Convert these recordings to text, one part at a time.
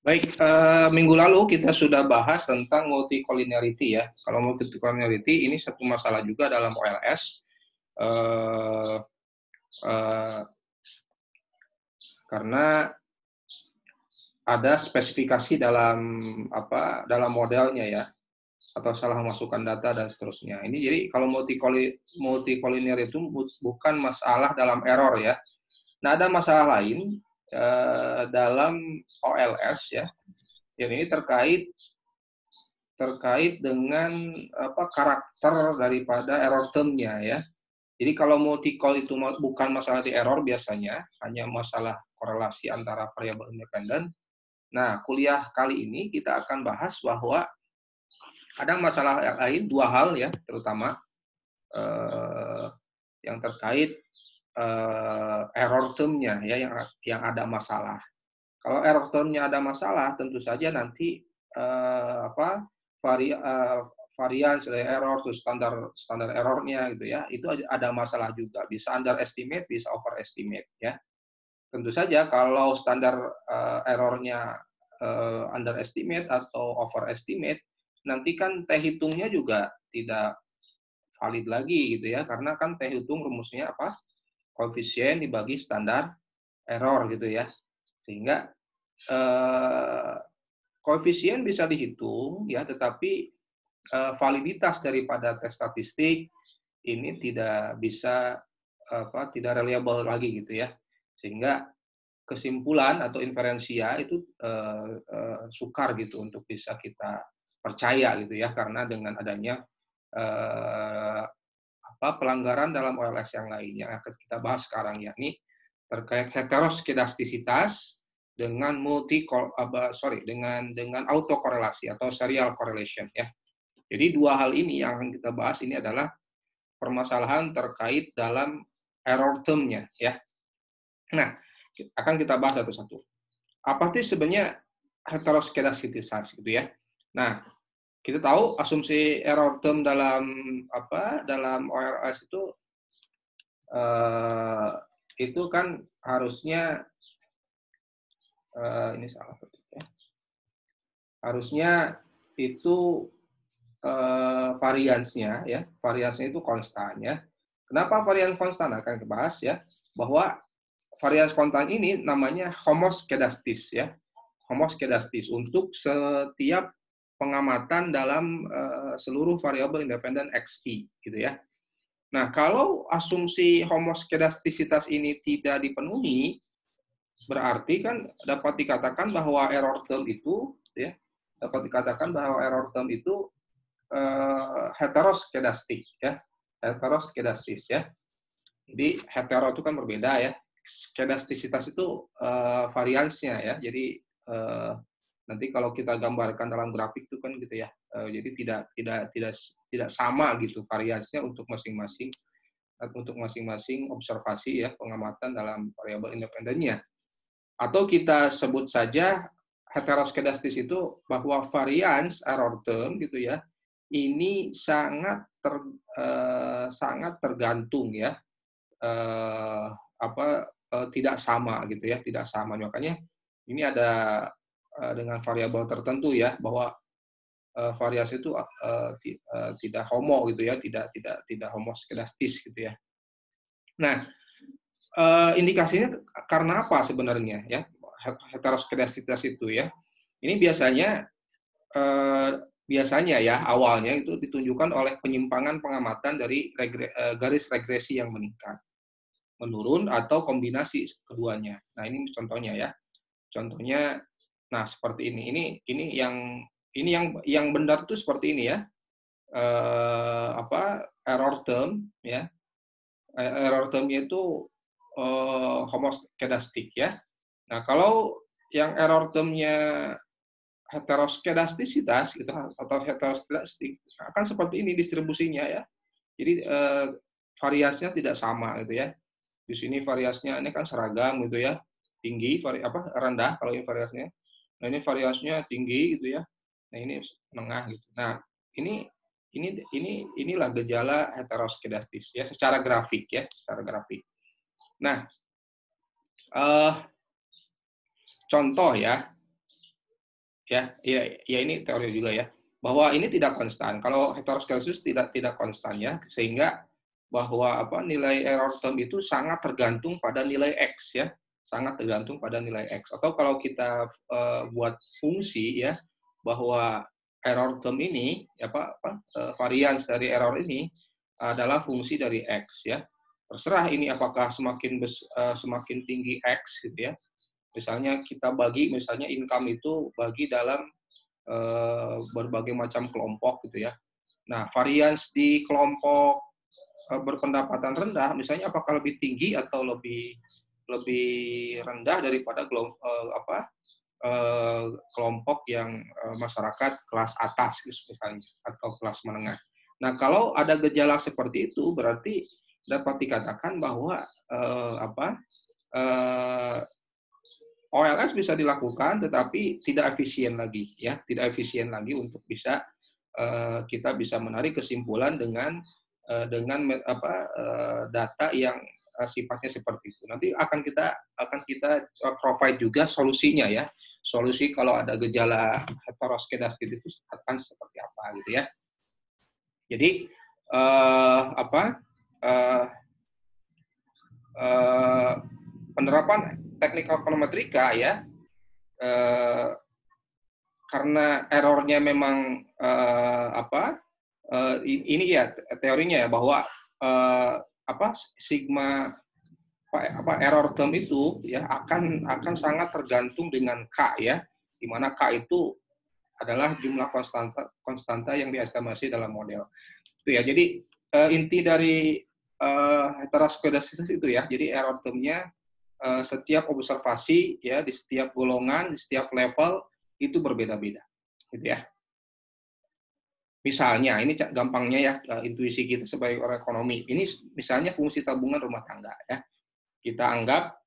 Baik, minggu lalu kita sudah bahas tentang multicollinearity ya. Kalau multicollinearity ini satu masalah juga dalam OLS, eh, eh, karena ada spesifikasi dalam modelnya ya, atau salah masukkan data dan seterusnya. Ini jadi kalau multicollinear itu bukan masalah dalam error ya. Nah, ada masalah lain dalam OLS ya. Yang ini terkait dengan karakter daripada error term-nya ya. Jadi kalau multi-call itu bukan masalah di error biasanya, hanya masalah korelasi antara variabel independen. Nah, kuliah kali ini kita akan bahas bahwa ada masalah yang lain, dua hal ya, terutama yang terkait error term-nya ya, yang ada masalah. Kalau error term-nya ada masalah, tentu saja nanti varians dari error terus standar errornya gitu ya, itu ada masalah juga, bisa underestimate, bisa overestimate ya. Tentu saja kalau standar errornya underestimate atau overestimate, nanti kan teh hitungnya juga tidak valid lagi gitu ya, karena kan teh hitung rumusnya apa? Koefisien dibagi standar error gitu ya. Sehingga koefisien bisa dihitung ya, tetapi validitas daripada tes statistik ini tidak reliable lagi gitu ya. Sehingga kesimpulan atau inferensia itu sukar gitu untuk bisa kita percaya gitu ya, karena dengan adanya pelanggaran dalam OLS yang lain yang akan kita bahas sekarang, yakni terkait heteroskedastisitas dengan dengan autokorelasi atau serial correlation ya. Jadi dua hal ini yang akan kita bahas ini adalah permasalahan terkait dalam error term-nya ya. Nah, akan kita bahas satu-satu. Apa sih sebenarnya heteroskedastisitas gitu ya? Nah, kita tahu asumsi error term dalam OLS itu kan harusnya ini salah ya. Harusnya itu variansnya itu konstan ya. Kenapa varians konstan? Akan kita bahas ya, bahwa varians konstan ini namanya homoskedastis ya. Homoskedastis untuk setiap pengamatan dalam seluruh variabel independen XI gitu ya. Nah, kalau asumsi homoskedastisitas ini tidak dipenuhi, berarti kan dapat dikatakan bahwa error term itu heteroskedastik ya, heteroskedastis ya. Jadi hetero itu kan berbeda ya, skedastisitas itu variansnya ya. Jadi nanti kalau kita gambarkan dalam grafik itu kan gitu ya. Jadi tidak sama gitu variansnya untuk masing-masing observasi ya, pengamatan dalam variabel independennya. Atau kita sebut saja heteroskedastis itu bahwa varians error term gitu ya, ini sangat tergantung ya, tidak sama gitu ya, tidak sama. Makanya ini ada dengan variabel tertentu ya, bahwa variasi itu tidak homo gitu ya, tidak homoskedastis gitu ya. Nah, indikasinya karena apa sebenarnya ya heteroskedastisitas itu ya? Ini biasanya ya awalnya itu ditunjukkan oleh penyimpangan pengamatan dari garis regresi yang meningkat, menurun atau kombinasi keduanya. Nah, ini contohnya ya. Contohnya nah seperti ini. Ini yang benar tuh seperti ini ya. Error term ya. Error termnya itu homoskedastik ya. Nah, kalau yang error termnya heteroskedastisitas gitu atau heteroskedastik akan seperti ini distribusinya ya. Jadi variasinya tidak sama gitu ya. Di sini variasinya ini kan seragam gitu ya. Tinggi rendah kalau ini variasinya. Nah, ini variasinya tinggi gitu ya. Nah, ini menengah gitu. Nah, inilah gejala heteroskedastis ya secara grafik ya, secara grafik. Nah, contoh ya, ya ini teori juga ya, bahwa ini tidak konstan. Kalau heterosklerosis tidak konstan ya, sehingga bahwa nilai error term itu sangat tergantung pada nilai x ya, sangat tergantung pada nilai x. Atau kalau kita buat fungsi ya, bahwa error term ini varians dari error ini adalah fungsi dari x ya. Terserah ini apakah semakin tinggi x gitu ya. Misalnya kita bagi misalnya income itu bagi dalam berbagai macam kelompok gitu ya. Nah, varians di kelompok berpendapatan rendah misalnya apakah lebih tinggi atau lebih rendah daripada kelompok yang masyarakat kelas atas misalnya atau kelas menengah. Nah, kalau ada gejala seperti itu berarti dapat dikatakan bahwa OLS bisa dilakukan, tetapi tidak efisien lagi, ya, tidak efisien lagi untuk bisa kita bisa menarik kesimpulan dengan data yang sifatnya seperti itu. Nanti akan kita provide juga solusinya ya, solusi kalau ada gejala heteroskedastis itu akan seperti apa gitu ya. Jadi penerapan teknik econometrika ya, karena errornya memang ini ya teorinya ya bahwa sigma error term itu ya akan sangat tergantung dengan k ya, di mana k itu adalah jumlah konstanta yang diestimasi dalam model. Itu ya. Jadi inti dari heteroskedasis itu ya. Jadi error term-nya setiap observasi ya di setiap golongan, di setiap level itu berbeda-beda. Gitu ya. Misalnya, ini gampangnya ya, intuisi kita sebagai orang ekonomi. Ini misalnya fungsi tabungan rumah tangga ya. Kita anggap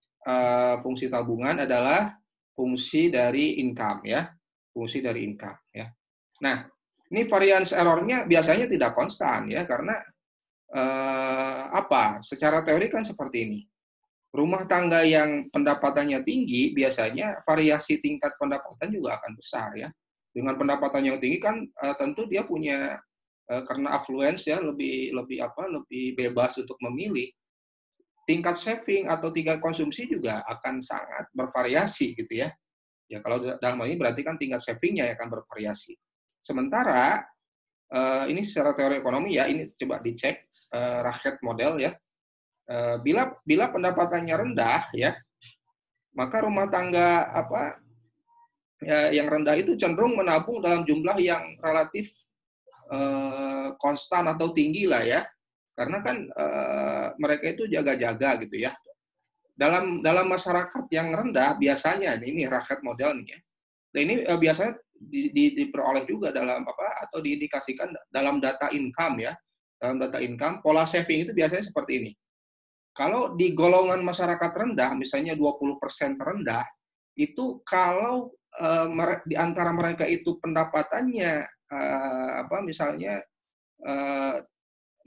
fungsi tabungan adalah fungsi dari income ya, fungsi dari income ya. Nah, ini variance error-nya biasanya tidak konstan ya, karena secara teori kan seperti ini. Rumah tangga yang pendapatannya tinggi biasanya variasi tingkat pendapatan juga akan besar ya. Dengan pendapatan yang tinggi kan tentu dia punya karena affluence ya lebih bebas untuk memilih. Tingkat saving atau tingkat konsumsi juga akan sangat bervariasi gitu ya. Ya kalau dalam hal ini berarti kan tingkat savingnya yang akan bervariasi. Sementara ini secara teori ekonomi ya, ini coba dicek Racket model ya. Bila pendapatannya rendah ya, maka rumah tangga yang rendah itu cenderung menabung dalam jumlah yang relatif konstan atau tinggi lah ya, karena kan mereka itu jaga-jaga gitu ya. Dalam masyarakat yang rendah biasanya ini Racket model nih ya. Dan ini biasanya diperoleh juga atau diindikasikan dalam data income ya. Dalam data income, pola saving itu biasanya seperti ini. Kalau di golongan masyarakat rendah, misalnya 20% terendah, itu kalau di antara mereka itu pendapatannya misalnya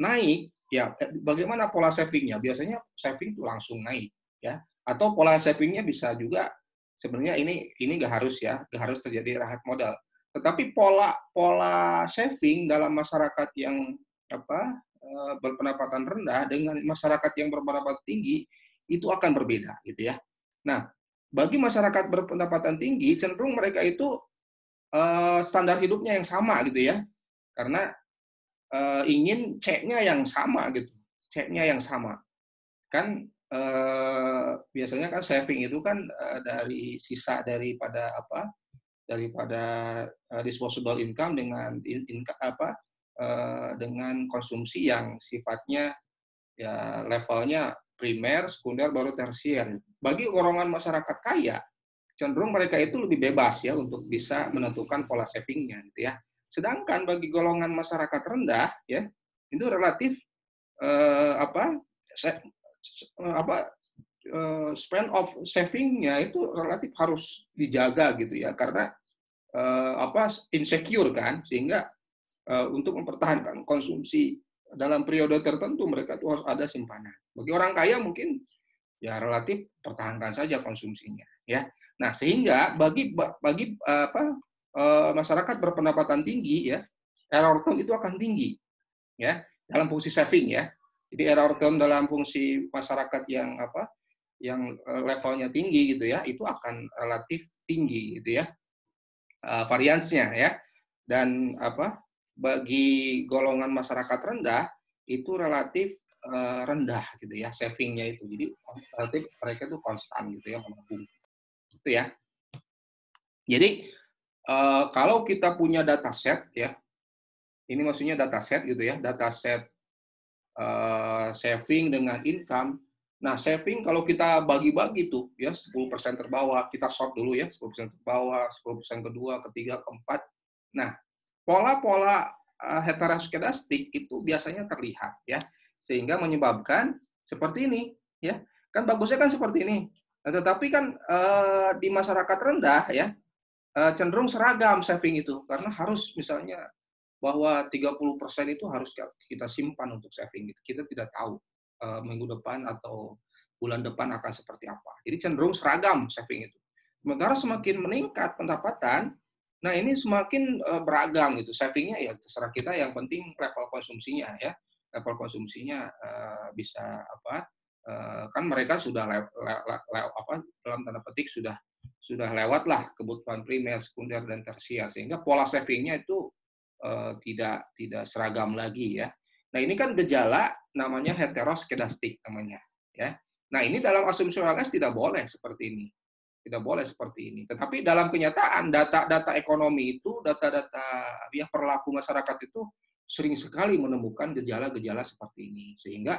naik, ya bagaimana pola savingnya? Biasanya saving itu langsung naik, ya. Atau pola savingnya bisa juga sebenarnya ini nggak harus ya, nggak harus terjadi Racket modal. Tetapi pola saving dalam masyarakat yang berpendapatan rendah dengan masyarakat yang berpendapatan tinggi itu akan berbeda gitu ya. Nah, bagi masyarakat berpendapatan tinggi cenderung mereka itu standar hidupnya yang sama gitu ya. Karena ingin C-nya yang sama gitu. C-nya yang sama. Kan biasanya kan saving itu kan dari sisa daripada disposable income dengan konsumsi yang sifatnya ya levelnya primer, sekunder, baru tersier. Bagi golongan masyarakat kaya, cenderung mereka itu lebih bebas ya untuk bisa menentukan pola savingnya gitu ya. Sedangkan bagi golongan masyarakat rendah ya itu relatif spend of savingnya itu relatif harus dijaga gitu ya, karena insecure kan, sehingga untuk mempertahankan konsumsi dalam periode tertentu mereka tuh harus ada simpanan. Bagi orang kaya mungkin ya relatif pertahankan saja konsumsinya ya. Nah, sehingga bagi masyarakat berpendapatan tinggi ya, error term itu akan tinggi ya dalam fungsi saving ya. Jadi error term dalam fungsi masyarakat yang apa? Yang levelnya tinggi gitu ya, itu akan relatif tinggi gitu ya. Variansnya ya. Dan apa? Bagi golongan masyarakat rendah itu relatif rendah gitu ya savingnya itu. Jadi relatif mereka itu konstan gitu ya menabung. Itu ya. Jadi kalau kita punya dataset ya, ini maksudnya dataset gitu ya, dataset saving dengan income. Nah, saving kalau kita bagi-bagi tuh ya 10% terbawah, kita sort dulu ya, 10% terbawah, 10% kedua, ketiga, keempat. Nah, pola-pola heteroskedastik itu biasanya terlihat ya, sehingga menyebabkan seperti ini ya. Kan bagusnya kan seperti ini. Nah, tetapi kan di masyarakat rendah ya cenderung seragam saving itu karena harus misalnya bahwa 30% itu harus kita simpan untuk saving gitu. Kita tidak tahu minggu depan atau bulan depan akan seperti apa. Jadi cenderung seragam saving itu. Sementara semakin meningkat pendapatan, nah ini semakin beragam gitu. Savingnya ya terserah kita, yang penting level konsumsinya ya. Level konsumsinya bisa apa? Kan mereka sudah dalam tanda petik sudah lewat lah kebutuhan primer, sekunder, dan tersier, sehingga pola savingnya itu tidak seragam lagi ya. Nah ini kan gejala namanya heteroskedastik namanya ya. Nah ini dalam asumsi OLS tidak boleh seperti ini, tidak boleh seperti ini. Tetapi dalam kenyataan data-data ekonomi itu, data-data yang perilaku masyarakat itu sering sekali menemukan gejala-gejala seperti ini, sehingga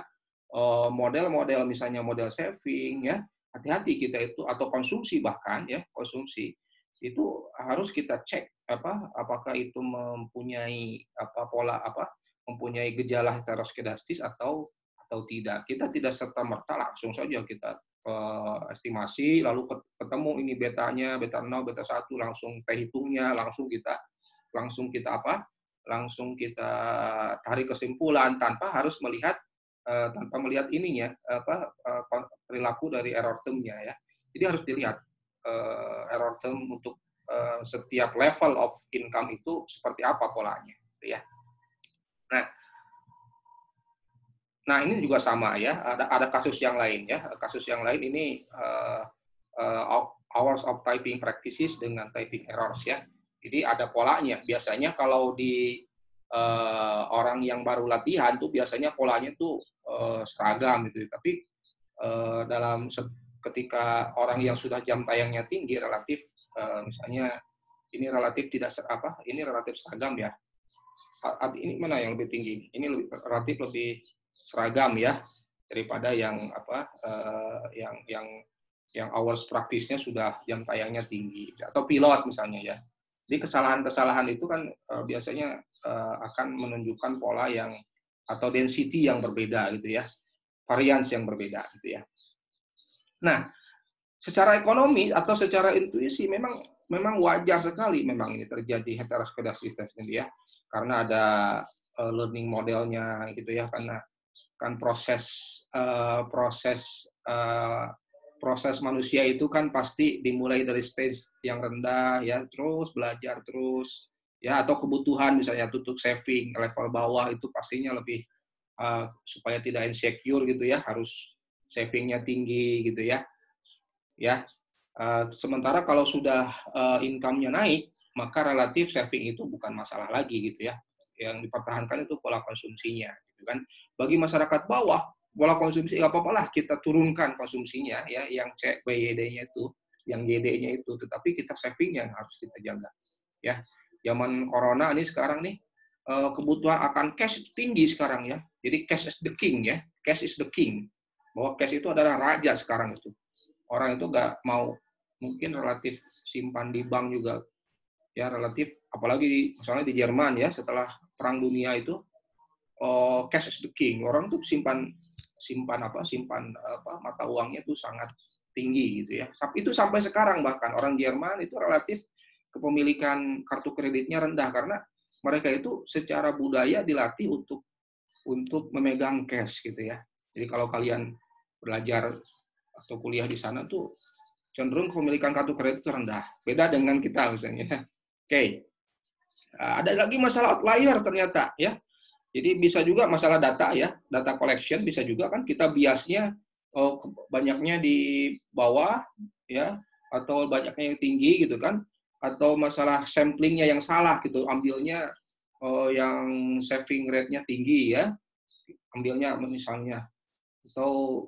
model-model misalnya model saving ya, hati-hati kita itu, atau konsumsi bahkan ya konsumsi itu harus kita cek apakah itu mempunyai pola mempunyai gejala heteroskedastis atau tidak. Kita tidak serta merta langsung saja kita estimasi lalu ketemu ini betanya, beta 0, beta 1, langsung hitungnya, langsung kita tarik kesimpulan tanpa harus melihat ininya perilaku dari error term-nya ya. Jadi harus dilihat error term untuk setiap level of income itu seperti apa polanya gitu ya. Nah ini juga sama ya, ada kasus yang lain ya. Kasus yang lain ini hours of typing practices dengan typing errors ya. Jadi ada polanya. Biasanya kalau di orang yang baru latihan tuh biasanya polanya tuh seragam gitu. Tapi ketika orang yang sudah jam tayangnya tinggi relatif misalnya ini relatif tidak ini relatif seragam ya. Ini mana yang lebih tinggi? Ini relatif lebih seragam ya daripada yang yang hours praktisnya sudah jam tayangnya tinggi, atau pilot misalnya ya. Jadi kesalahan-kesalahan itu kan biasanya akan menunjukkan pola yang atau density yang berbeda gitu ya, varians yang berbeda gitu ya. Nah, secara ekonomi atau secara intuisi memang wajar sekali memang ini terjadi heteroskedastis ini ya, karena ada learning modelnya gitu ya, karena kan proses manusia itu kan pasti dimulai dari stage yang rendah ya, terus belajar terus ya, atau kebutuhan misalnya untuk saving level bawah itu pastinya lebih supaya tidak insecure gitu ya, harus savingnya tinggi gitu ya. Sementara kalau sudah income-nya naik, maka relatif saving itu bukan masalah lagi gitu ya. Yang dipertahankan itu pola konsumsinya gitu kan. Bagi masyarakat bawah, pola konsumsi nggak apa-apa lah kita turunkan konsumsinya ya, yang BYD-nya itu, yang YD-nya itu, tetapi kita saving yang harus kita jaga ya. Zaman corona ini sekarang nih kebutuhan akan cash tinggi sekarang ya. Jadi cash is the king ya. Cash is the king. Bahwa cash itu adalah raja sekarang itu. Orang itu nggak mau mungkin relatif simpan di bank juga ya, relatif apalagi misalnya di Jerman ya, setelah perang dunia itu cash is the king, orang tuh simpan mata uangnya tuh sangat tinggi gitu ya. Itu sampai sekarang bahkan orang Jerman itu relatif kepemilikan kartu kreditnya rendah karena mereka itu secara budaya dilatih untuk memegang cash gitu ya. Jadi kalau kalian belajar atau kuliah di sana tuh cenderung kepemilikan kartu kredit rendah. Beda dengan kita misalnya. Oke. Ada lagi masalah outlier ternyata ya. Jadi bisa juga masalah data ya, data collection bisa juga kan kita biasnya banyaknya di bawah ya, atau banyaknya yang tinggi gitu kan, atau masalah samplingnya yang salah gitu, ambilnya yang saving rate-nya tinggi ya, ambilnya misalnya, atau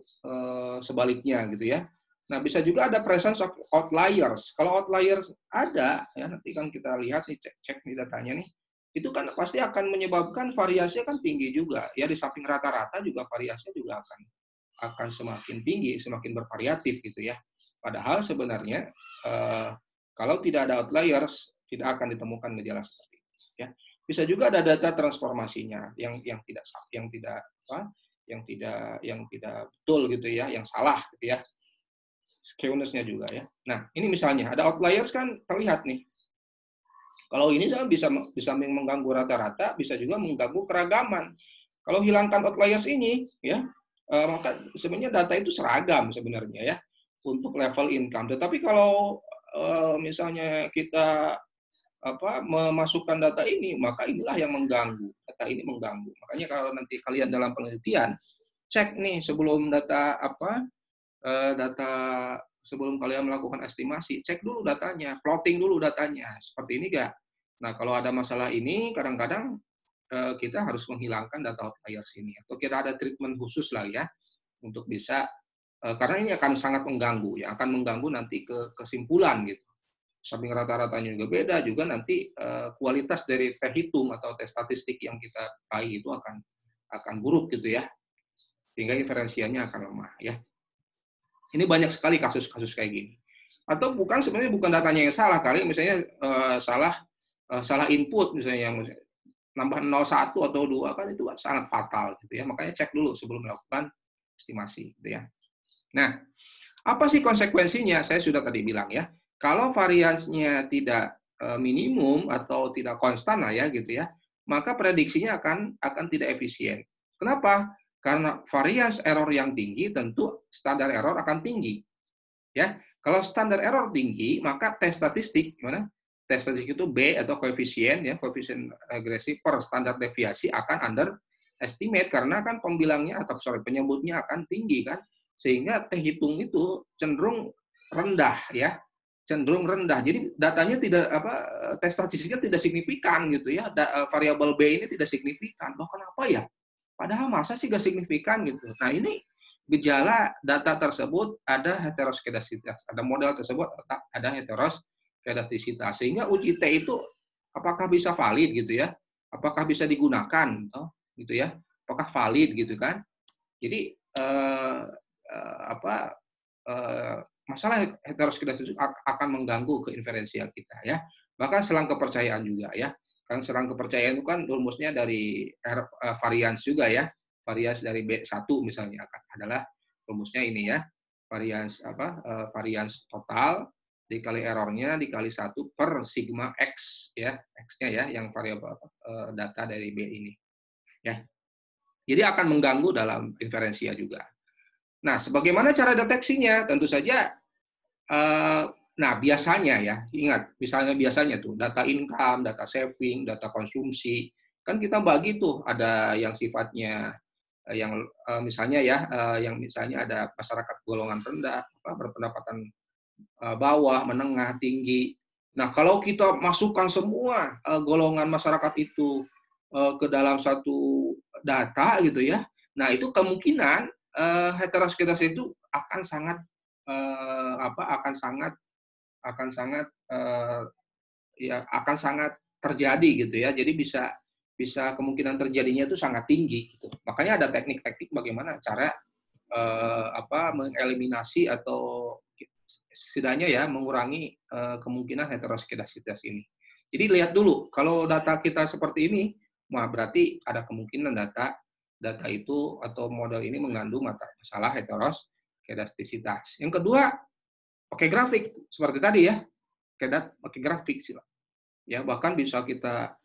sebaliknya gitu ya. Nah, bisa juga ada presence of outliers. Kalau outliers ada, ya nanti kan kita lihat nih, cek nih datanya nih, itu kan pasti akan menyebabkan variasinya kan tinggi juga. Ya, di samping rata-rata juga variasinya juga akan semakin tinggi, semakin bervariatif gitu ya. Padahal sebenarnya kalau tidak ada outliers, tidak akan ditemukan gejala seperti itu. Ya. Bisa juga ada data transformasinya yang tidak apa, yang tidak betul gitu ya, yang salah gitu ya. Skewness-nya juga ya. Nah, ini misalnya ada outliers kan terlihat nih. Kalau ini kan bisa mengganggu rata-rata, bisa juga mengganggu keragaman. Kalau hilangkan outliers ini, ya, maka sebenarnya data itu seragam sebenarnya ya untuk level income. Tetapi kalau misalnya kita memasukkan data ini, maka inilah yang mengganggu. Data ini mengganggu. Makanya kalau nanti kalian dalam penelitian cek nih sebelum data sebelum kalian melakukan estimasi, cek dulu datanya, plotting dulu datanya. Seperti ini enggak? Nah, kalau ada masalah ini, kadang-kadang kita harus menghilangkan data outliers ini. Atau kita ada treatment khusus lah ya, untuk bisa, karena ini akan sangat mengganggu, ya, akan mengganggu nanti ke kesimpulan gitu. Samping rata-ratanya juga beda, juga nanti kualitas dari teh hitung atau tes statistik yang kita raih itu akan buruk gitu ya, sehingga inferensianya akan lemah ya. Ini banyak sekali kasus-kasus kayak gini. Atau sebenarnya bukan datanya yang salah, kali misalnya salah input misalnya, nambah 01 atau 2 kan itu sangat fatal gitu ya. Makanya cek dulu sebelum melakukan estimasi gitu ya. Nah, apa sih konsekuensinya? Saya sudah tadi bilang ya. Kalau variansinya tidak minimum atau tidak konstan lah ya gitu ya, maka prediksinya akan tidak efisien. Kenapa? Karena varians error yang tinggi tentu standar error akan tinggi. Ya, kalau standar error tinggi, maka tes statistik gimana? Tes statistik itu B atau koefisien ya, koefisien regresi per standar deviasi akan underestimate karena kan pembilangnya atau penyebutnya akan tinggi kan, sehingga teh hitung itu cenderung rendah ya, cenderung rendah. Jadi datanya tes statistiknya tidak signifikan gitu ya, variabel B ini tidak signifikan. Loh kenapa ya? Padahal masa sih gak signifikan gitu. Nah ini gejala data tersebut ada heteroskedastisitas, ada model tersebut ada heteroskedastisitas, sehingga uji T itu apakah bisa valid gitu ya, apakah bisa digunakan gitu ya, apakah valid gitu kan. Jadi masalah heteroskedastisitas akan mengganggu keinferensial kita ya, bahkan selang kepercayaan juga ya. Kan serang kepercayaan itu kan rumusnya dari varians juga ya. Varians dari B1 misalnya adalah rumusnya ini ya. Varians total dikali errornya dikali 1 per sigma X ya. X-nya ya yang variabel data dari B ini. Ya. Jadi akan mengganggu dalam inferensia juga. Nah, sebagaimana cara deteksinya? Tentu saja nah, biasanya ya, ingat, misalnya biasanya tuh data income, data saving, data konsumsi, kan kita bagi tuh ada yang sifatnya yang misalnya ya, yang misalnya ada masyarakat golongan rendah, berpendapatan bawah, menengah, tinggi. Nah, kalau kita masukkan semua golongan masyarakat itu ke dalam satu data gitu ya, nah itu kemungkinan heteroskedastisitas itu akan sangat akan sangat terjadi gitu ya. Jadi bisa kemungkinan terjadinya itu sangat tinggi gitu. Makanya ada teknik-teknik bagaimana cara mengeliminasi atau setidaknya ya mengurangi kemungkinan heteroskedastisitas ini. Jadi lihat dulu kalau data kita seperti ini, berarti ada kemungkinan data itu atau model ini mengandung masalah heteroskedastisitas. Yang kedua, pakai grafik seperti tadi ya, pakai grafik sih, ya bahkan bisa kita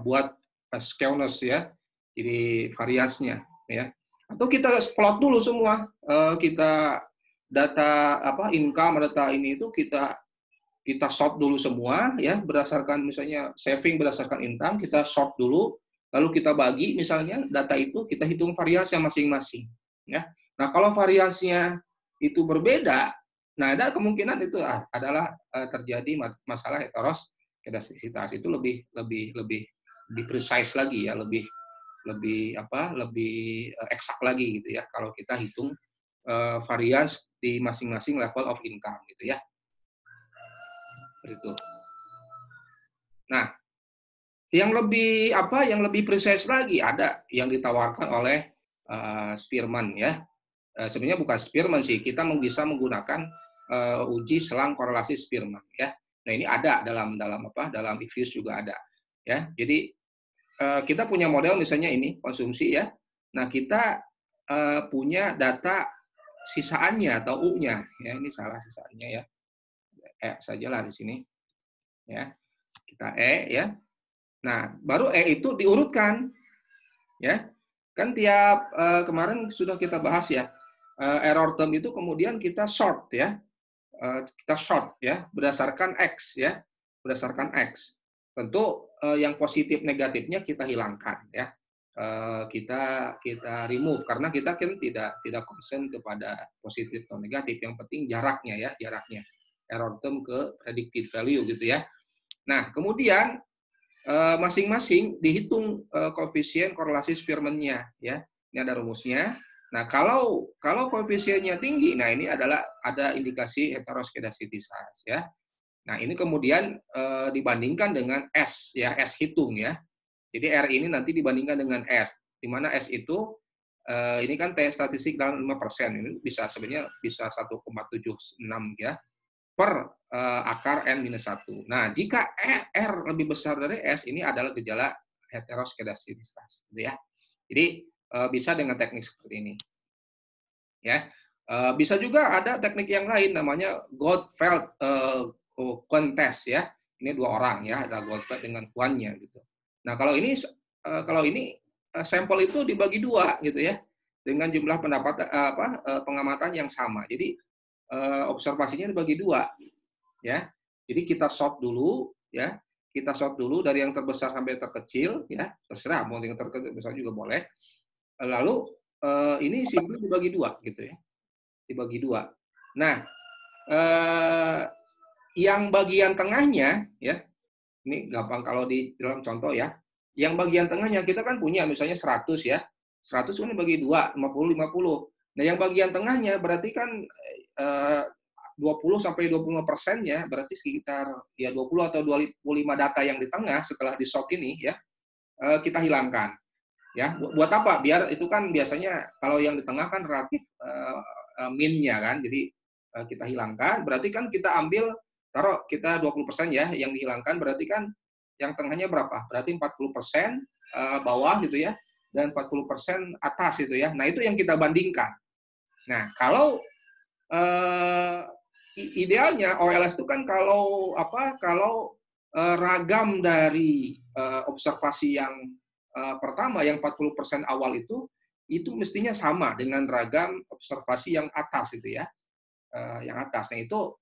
buat skewness ya, jadi variasinya ya, atau kita plot dulu semua, kita data income, data ini itu kita kita sort dulu semua ya, berdasarkan misalnya saving berdasarkan income, kita sort dulu, lalu kita bagi misalnya data itu, kita hitung variasinya masing-masing ya. Nah, kalau variasinya itu berbeda, nah ada kemungkinan itu adalah terjadi masalah heteroskedastisitas. Itu lebih precise lagi ya, lebih eksak lagi gitu ya kalau kita hitung varians di masing-masing level of income gitu ya. Itu. Nah, yang lebih precise lagi ada yang ditawarkan oleh Spearman ya. Sebenarnya bukan Spearman sih, kita bisa menggunakan uji selang korelasi Spearman ya. Nah, ini ada dalam Ifuse juga ada ya. Jadi kita punya model misalnya ini konsumsi ya. Nah, kita punya data sisaannya atau U-nya ya. Ini salah sisaannya ya. Sajalah di sini ya. Kita ya. Nah, baru itu diurutkan ya. Kan tiap kemarin sudah kita bahas ya. Error term itu kemudian kita sort ya. Kita sort ya berdasarkan X ya. Berdasarkan X. Tentu yang positif negatifnya kita hilangkan ya. Kita remove karena kita kan tidak concern kepada positif atau negatif, yang penting jaraknya ya, jaraknya error term ke predicted value gitu ya. Nah, kemudian masing-masing dihitung koefisien korelasi Spearman-nya ya. Ini ada rumusnya. Nah, kalau koefisiennya tinggi, nah ini adalah ada indikasi heteroskedastisitas ya. Nah, ini kemudian dibandingkan dengan S ya, S hitung ya. Jadi R ini nanti dibandingkan dengan S, di mana S itu ini kan T statistik dalam 5%, ini sebenarnya bisa 1,76 ya per akar N-1. Nah, jika R lebih besar dari S, ini adalah gejala heteroskedastisitas gitu ya. Jadi bisa dengan teknik seperti ini. Ya. Bisa juga ada teknik yang lain namanya Goldfeld Quant test ya. Ini dua orang ya, ada Goldfeld dengan Quant-nya gitu. Nah, kalau ini sampel itu dibagi dua gitu ya, dengan jumlah pengamatan yang sama. Jadi observasinya dibagi dua ya. Jadi kita sort dulu ya. Kita sort dulu dari yang terbesar sampai terkecil ya, terserah mau yang terbesar juga boleh. Lalu ini simpel dibagi dua gitu ya. Dibagi dua. Nah, yang bagian tengahnya ya, ini gampang kalau di dalam contoh ya. Yang bagian tengahnya kita kan punya misalnya 100 ya. 100 kan dibagi 2, 50 50. Nah, yang bagian tengahnya berarti kan 20 sampai 25%-nya berarti sekitar ya 20 atau 25 data yang di tengah setelah di sort ini ya kita hilangkan. Ya, buat apa? Biar itu kan biasanya kalau yang di tengah kan relatif min-nya kan. Jadi kita hilangkan, berarti kan kita ambil taruh kita 20% ya yang dihilangkan, berarti kan yang tengahnya berapa? Berarti 40% bawah gitu ya, dan 40% atas gitu ya. Nah, itu yang kita bandingkan. Nah, kalau idealnya OLS itu kan kalau ragam dari observasi yang pertama yang 40% awal itu mestinya sama dengan ragam observasi yang atas itu ya. Yang atas. Nah, itu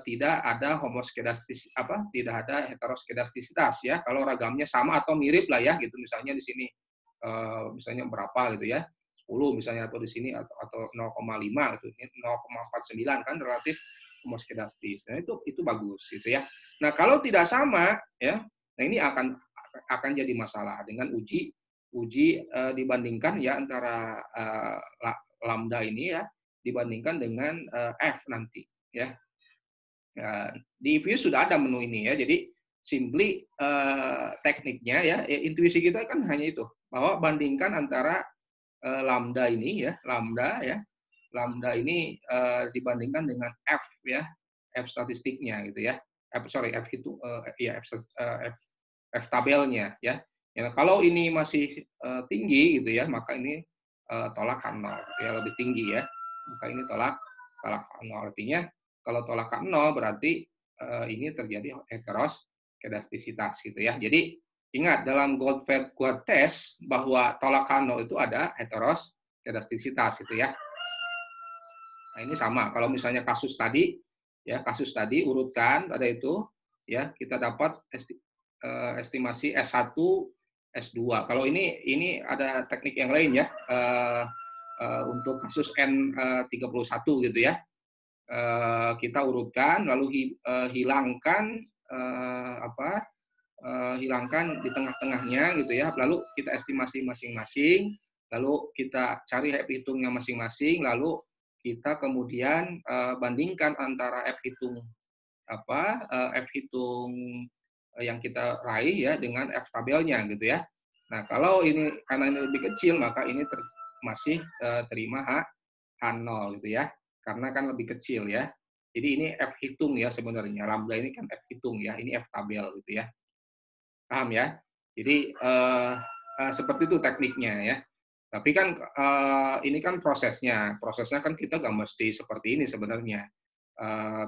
tidak ada tidak ada heteroskedastisitas ya. Kalau ragamnya sama atau mirip lah ya gitu, misalnya di sini misalnya berapa gitu ya. 10 misalnya atau di sini atau 0,5 gitu. Ini 0,49 kan relatif homoskedastis. Nah, itu bagus gitu ya. Nah, kalau tidak sama ya, nah ini akan jadi masalah dengan uji dibandingkan ya antara lambda ini ya dibandingkan dengan F nanti ya. Di Ifuse sudah ada menu ini ya. Jadi simply tekniknya ya intuisi kita kan hanya itu, bahwa bandingkan antara lambda ini ya, lambda ini dibandingkan dengan F ya, F statistiknya gitu ya. F itu ya F tabelnya ya. Ya, kalau ini masih tinggi gitu ya, maka ini tolakan 0 ya, lebih tinggi ya. Maka ini tolak 0. Artinya kalau tolakan 0 berarti ini terjadi heteroskedastisitas gitu ya. Jadi ingat dalam Goldfeld Quant test bahwa tolakan 0 itu ada heteroskedastisitas gitu ya. Nah, ini sama kalau misalnya kasus tadi ya kasus tadi urutkan ada itu, ya kita dapat estimasi S1, S2. Kalau ini ada teknik yang lain ya, untuk kasus N31 gitu ya. Kita urutkan lalu hilangkan hilangkan di tengah-tengahnya gitu ya, lalu kita estimasi masing-masing, lalu kita cari F hitungnya masing-masing, lalu kita kemudian bandingkan antara F hitung F hitung yang kita raih ya dengan F tabelnya gitu ya. Nah, kalau ini karena ini lebih kecil maka ini masih terima H0 gitu ya. Karena kan lebih kecil ya. Jadi ini F hitung ya sebenarnya. Lambda ini kan F hitung ya, ini F tabel gitu ya. Paham ya? Jadi seperti itu tekniknya ya. Tapi kan ini kan prosesnya. Prosesnya kan kita nggak mesti seperti ini sebenarnya.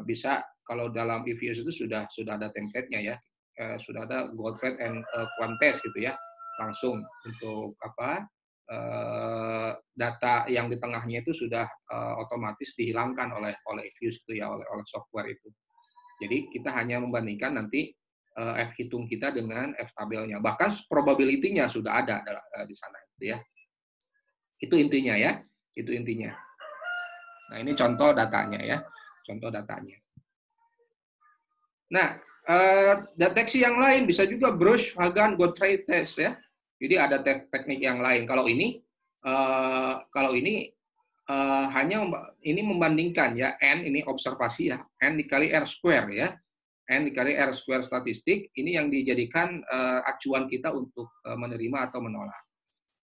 Bisa kalau dalam EVS itu sudah ada template-nya ya. Sudah ada Goldfeld and Quantest gitu ya. Langsung untuk data yang di tengahnya itu sudah otomatis dihilangkan oleh EVS itu ya, oleh software itu. Jadi kita hanya membandingkan nanti F hitung kita dengan F tabelnya. Bahkan probability-nya sudah ada di sana gitu ya. Itu intinya ya. Itu intinya. Nah, ini contoh datanya ya. Contoh datanya. Nah, deteksi yang lain bisa juga Brush, Hagan, Godfrey test ya. Jadi ada teknik yang lain. Kalau ini hanya ini membandingkan ya, N ini observasi ya, N dikali R square ya. N dikali R square statistik, ini yang dijadikan acuan kita untuk menerima atau menolak.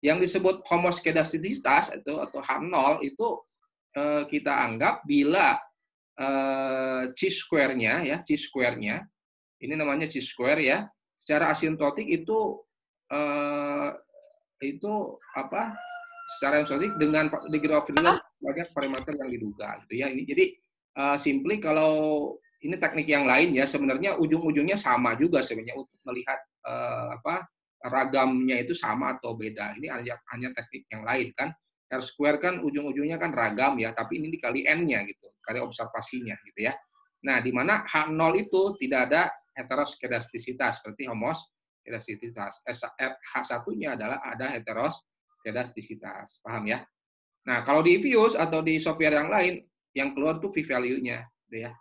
Yang disebut homoskedastisitas atau H0 itu kita anggap bila chi-square-nya ya, chi-square-nya, ini namanya chi-square ya, secara asimptotik itu secara asimptotik dengan degree of freedom sebagai parameter yang diduga gitu ya. Ini jadi simply kalau ini teknik yang lain ya, sebenarnya ujung-ujungnya sama juga sebenarnya untuk melihat ragamnya itu sama atau beda. Ini hanya teknik yang lain kan. R square kan ujung-ujungnya kan ragam ya, tapi ini dikali N-nya gitu, kali observasinya gitu ya. Nah, di mana H0 itu tidak ada heteroskedastisitas seperti homoskedastisitas. H1-nya adalah ada heteroskedastisitas. Paham ya? Nah, kalau di EViews atau di software yang lain, yang keluar tuh v-value-nya gitu ya.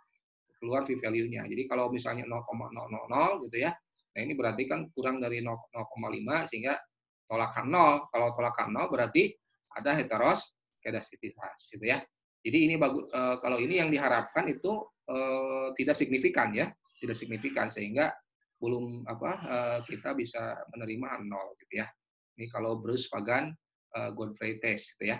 Keluar v-value-nya. Jadi kalau misalnya 0,000 gitu ya, nah ini berarti kan kurang dari 0,5 sehingga tolak H0. Kalau tolak H0 berarti ada heteroskedastisitas gitu ya. Jadi ini bagus, kalau ini yang diharapkan itu tidak signifikan ya, tidak signifikan sehingga belum kita bisa menerima H0 gitu ya. Ini kalau Bruce, Fagan, Godfrey test gitu ya.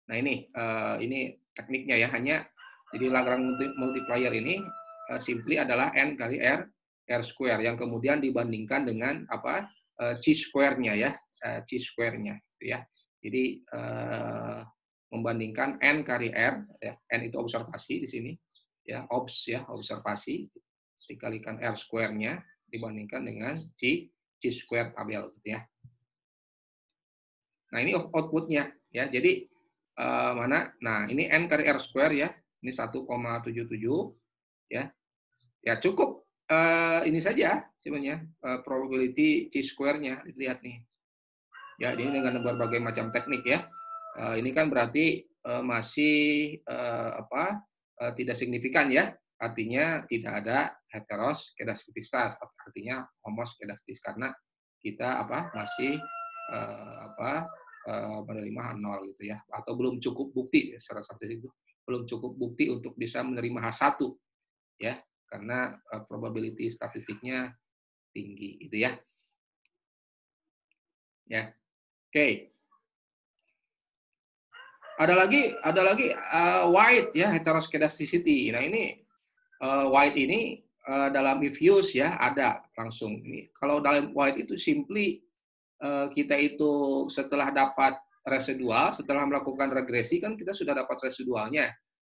Nah ini tekniknya ya, hanya jadi Lagrange multiplier ini simply adalah N kali R square yang kemudian dibandingkan dengan chi-square-nya ya, chi-square-nya gitu ya. Jadi membandingkan N kali R ya, N itu observasi di sini ya, observasi dikalikan R square-nya dibandingkan dengan chi-square tabel gitu ya. Nah, ini output-nya ya. Jadi mana? Nah, ini N kali R square ya. Ini 1,77 ya. Ya cukup ini saja sebenarnya probability chi-square-nya lihat nih. Ya, ini dengan berbagai macam teknik ya. Ini kan berarti masih tidak signifikan ya. Artinya tidak ada heteroskedastisitas, artinya homoskedastis karena kita masih menerima H0 gitu ya, atau belum cukup bukti secara statistik itu belum cukup bukti untuk bisa menerima H1 ya, karena probability statistiknya tinggi gitu ya. Ya. Oke. Ada lagi white ya, heteroskedasticity. Nah, ini white ini dalam EViews ya ada langsung. Ini kalau dalam white itu simply kita itu setelah dapat residual, setelah melakukan regresi kan kita sudah dapat residualnya.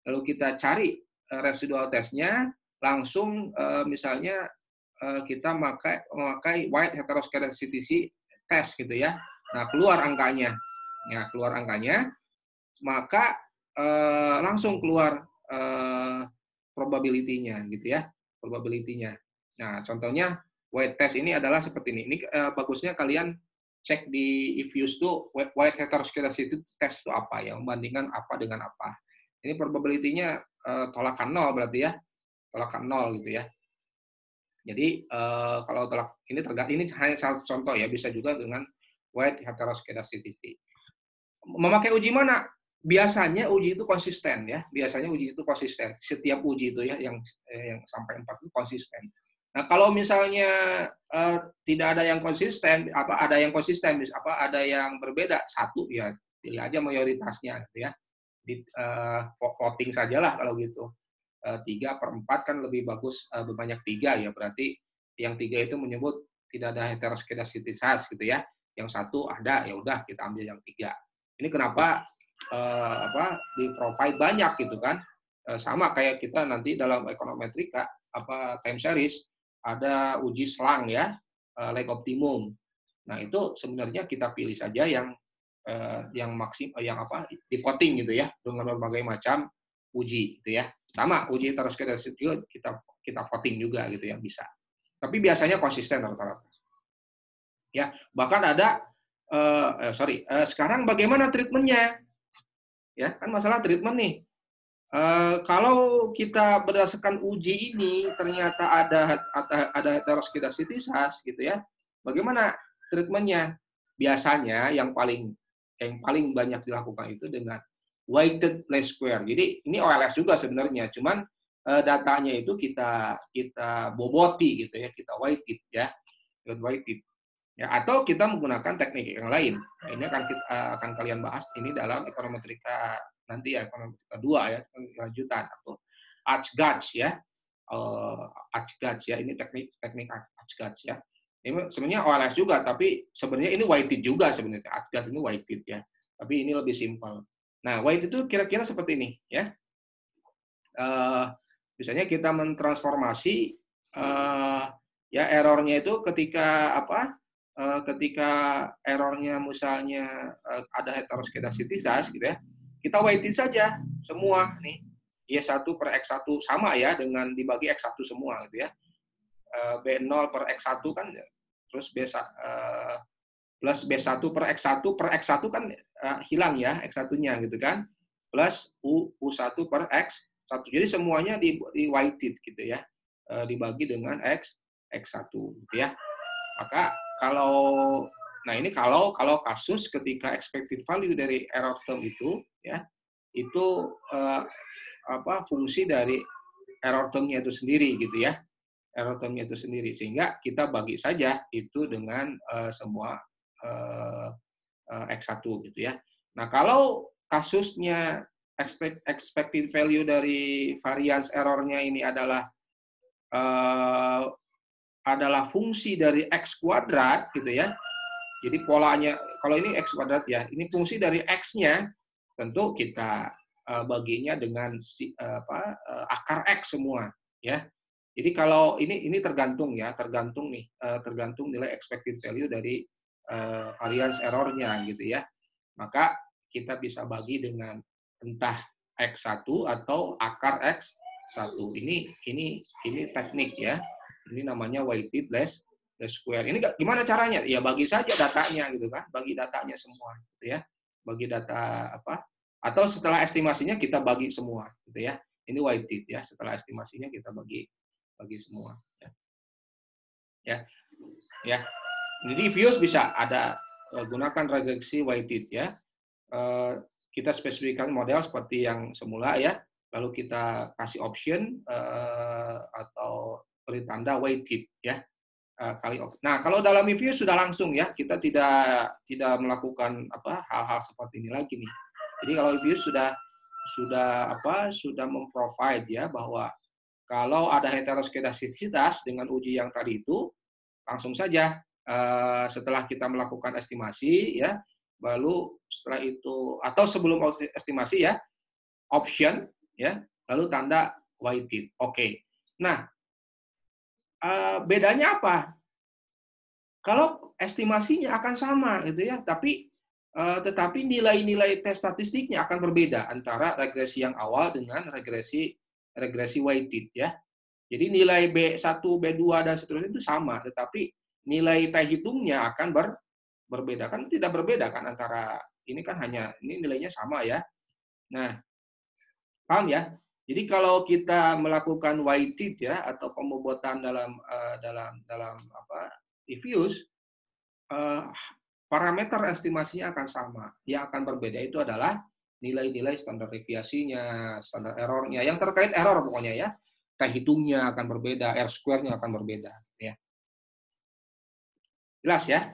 Lalu kita cari residual testnya, langsung misalnya kita memakai white heteroskedasticity test gitu ya. Nah, keluar angkanya. Ya, keluar angkanya, maka langsung keluar probability-nya gitu ya, probability-nya. Nah, contohnya weight test ini adalah seperti ini. Ini bagusnya kalian cek di Ifuse tuh weight heteroscedasticity test itu apa ya, membandingkan apa dengan apa. Ini probability-nya tolakan 0 berarti ya, tolakan 0 gitu ya. Jadi kalau ini hanya satu contoh ya, bisa juga dengan weight heteroscedasticity. Memakai uji mana? Biasanya uji itu konsisten ya. Biasanya uji itu konsisten. Setiap uji itu ya yang sampai 4 itu konsisten. Nah, kalau misalnya tidak ada yang konsisten, ada yang konsisten, ada yang berbeda, satu ya pilih aja mayoritasnya gitu ya. Voting sajalah kalau gitu. 3/4 kan lebih bagus berbanyak 3 ya, berarti yang 3 itu menyebut tidak ada heteroskedastisitas gitu ya. Yang satu ada, ya udah kita ambil yang 3. Ini kenapa di provide banyak gitu kan. Sama kayak kita nanti dalam ekonometrika time series ada uji selang ya, leg optimum. Nah, itu sebenarnya kita pilih saja yang di voting gitu ya, dengan berbagai macam uji gitu ya. Sama uji heteroskedastis juga kita voting juga gitu ya, bisa. Tapi biasanya konsisten rata-rata. Ya, bahkan ada sekarang bagaimana treatment-nya? Ya, kan masalah treatment nih. Kalau kita berdasarkan uji ini ternyata ada heteroskedastisitas gitu ya. Bagaimana treatment-nya? Biasanya yang paling banyak dilakukan itu dengan weighted least square. Jadi ini OLS juga sebenarnya, cuman datanya itu kita boboti gitu ya, kita weighted ya, weighted. Ya, atau kita menggunakan teknik yang lain. Nah, ini akan kalian bahas ini dalam ekonometrika nanti ya, ekonometrika 2 ya, lanjutan atau Arch-Gauge ya. Arch-Gauge ya, ini teknik Arch-Gauge ya. Ini sebenarnya OLS juga, tapi sebenarnya ini weighted juga sebenarnya. Arch-Gauge ini weighted ya. Tapi ini lebih simpel. Nah, weighted itu kira-kira seperti ini ya. Misalnya kita mentransformasi ya errornya itu ketika ketika errornya misalnya ada heteroskedastisitas gitu ya, kita weighted saja semua nih. Y1 per X1 sama ya dengan dibagi X1 semua gitu ya. B0 per X1 kan, terus plus B1 per X1 kan hilang ya X1-nya gitu kan. Plus U1 per X1. Jadi semuanya di weighted gitu ya. Dibagi dengan X1 gitu ya. Maka kalau kasus ketika expected value dari error term itu ya, itu fungsi dari error term-nya itu sendiri gitu ya. Error term-nya itu sendiri, sehingga kita bagi saja itu dengan semua X1 gitu ya. Nah, kalau kasusnya expected value dari variance error-nya ini adalah fungsi dari X kuadrat gitu ya. Jadi polanya, kalau ini X kuadrat ya, ini fungsi dari X-nya, tentu kita baginya dengan akar X semua ya. Jadi kalau ini tergantung ya, tergantung nilai expected value dari variance error-nya gitu ya. Maka kita bisa bagi dengan entah X1 atau akar X1. Ini teknik ya. Ini namanya weighted least square. Ini gimana caranya? Ya bagi saja datanya gitu kan, bagi datanya semua gitu ya. Bagi data atau setelah estimasinya kita bagi semua gitu ya. Ini weighted ya, setelah estimasinya kita bagi semua ya. Ya. Jadi views bisa ada gunakan regresi weighted ya. Kita spesifikkan model seperti yang semula ya. Lalu kita kasih option atau beri tanda weighted ya. Nah, kalau dalam review sudah langsung ya, kita tidak melakukan hal-hal seperti ini lagi nih. Jadi kalau review sudah memprovide ya bahwa kalau ada heteroskedastisitas dengan uji yang tadi itu, langsung saja setelah kita melakukan estimasi ya, lalu setelah itu atau sebelum estimasi ya, option ya, lalu tanda weighted. Oke. Nah, bedanya apa? Kalau estimasinya akan sama gitu ya, tapi Tetapi nilai-nilai tes statistiknya akan berbeda antara regresi yang awal dengan regresi weighted ya. Jadi nilai B1, B2 dan seterusnya itu sama, tetapi nilai teh hitungnya akan berbeda. Kan tidak berbeda kan antara ini kan hanya ini nilainya sama ya. Nah, paham ya? Jadi kalau kita melakukan weighted ya atau pembobotan dalam apa diffuse, parameter estimasinya akan sama. Yang akan berbeda itu adalah nilai-nilai standar deviasinya, standar errornya, yang terkait error pokoknya ya. Teh hitungnya akan berbeda, R square-nya akan berbeda. Ya. Jelas ya?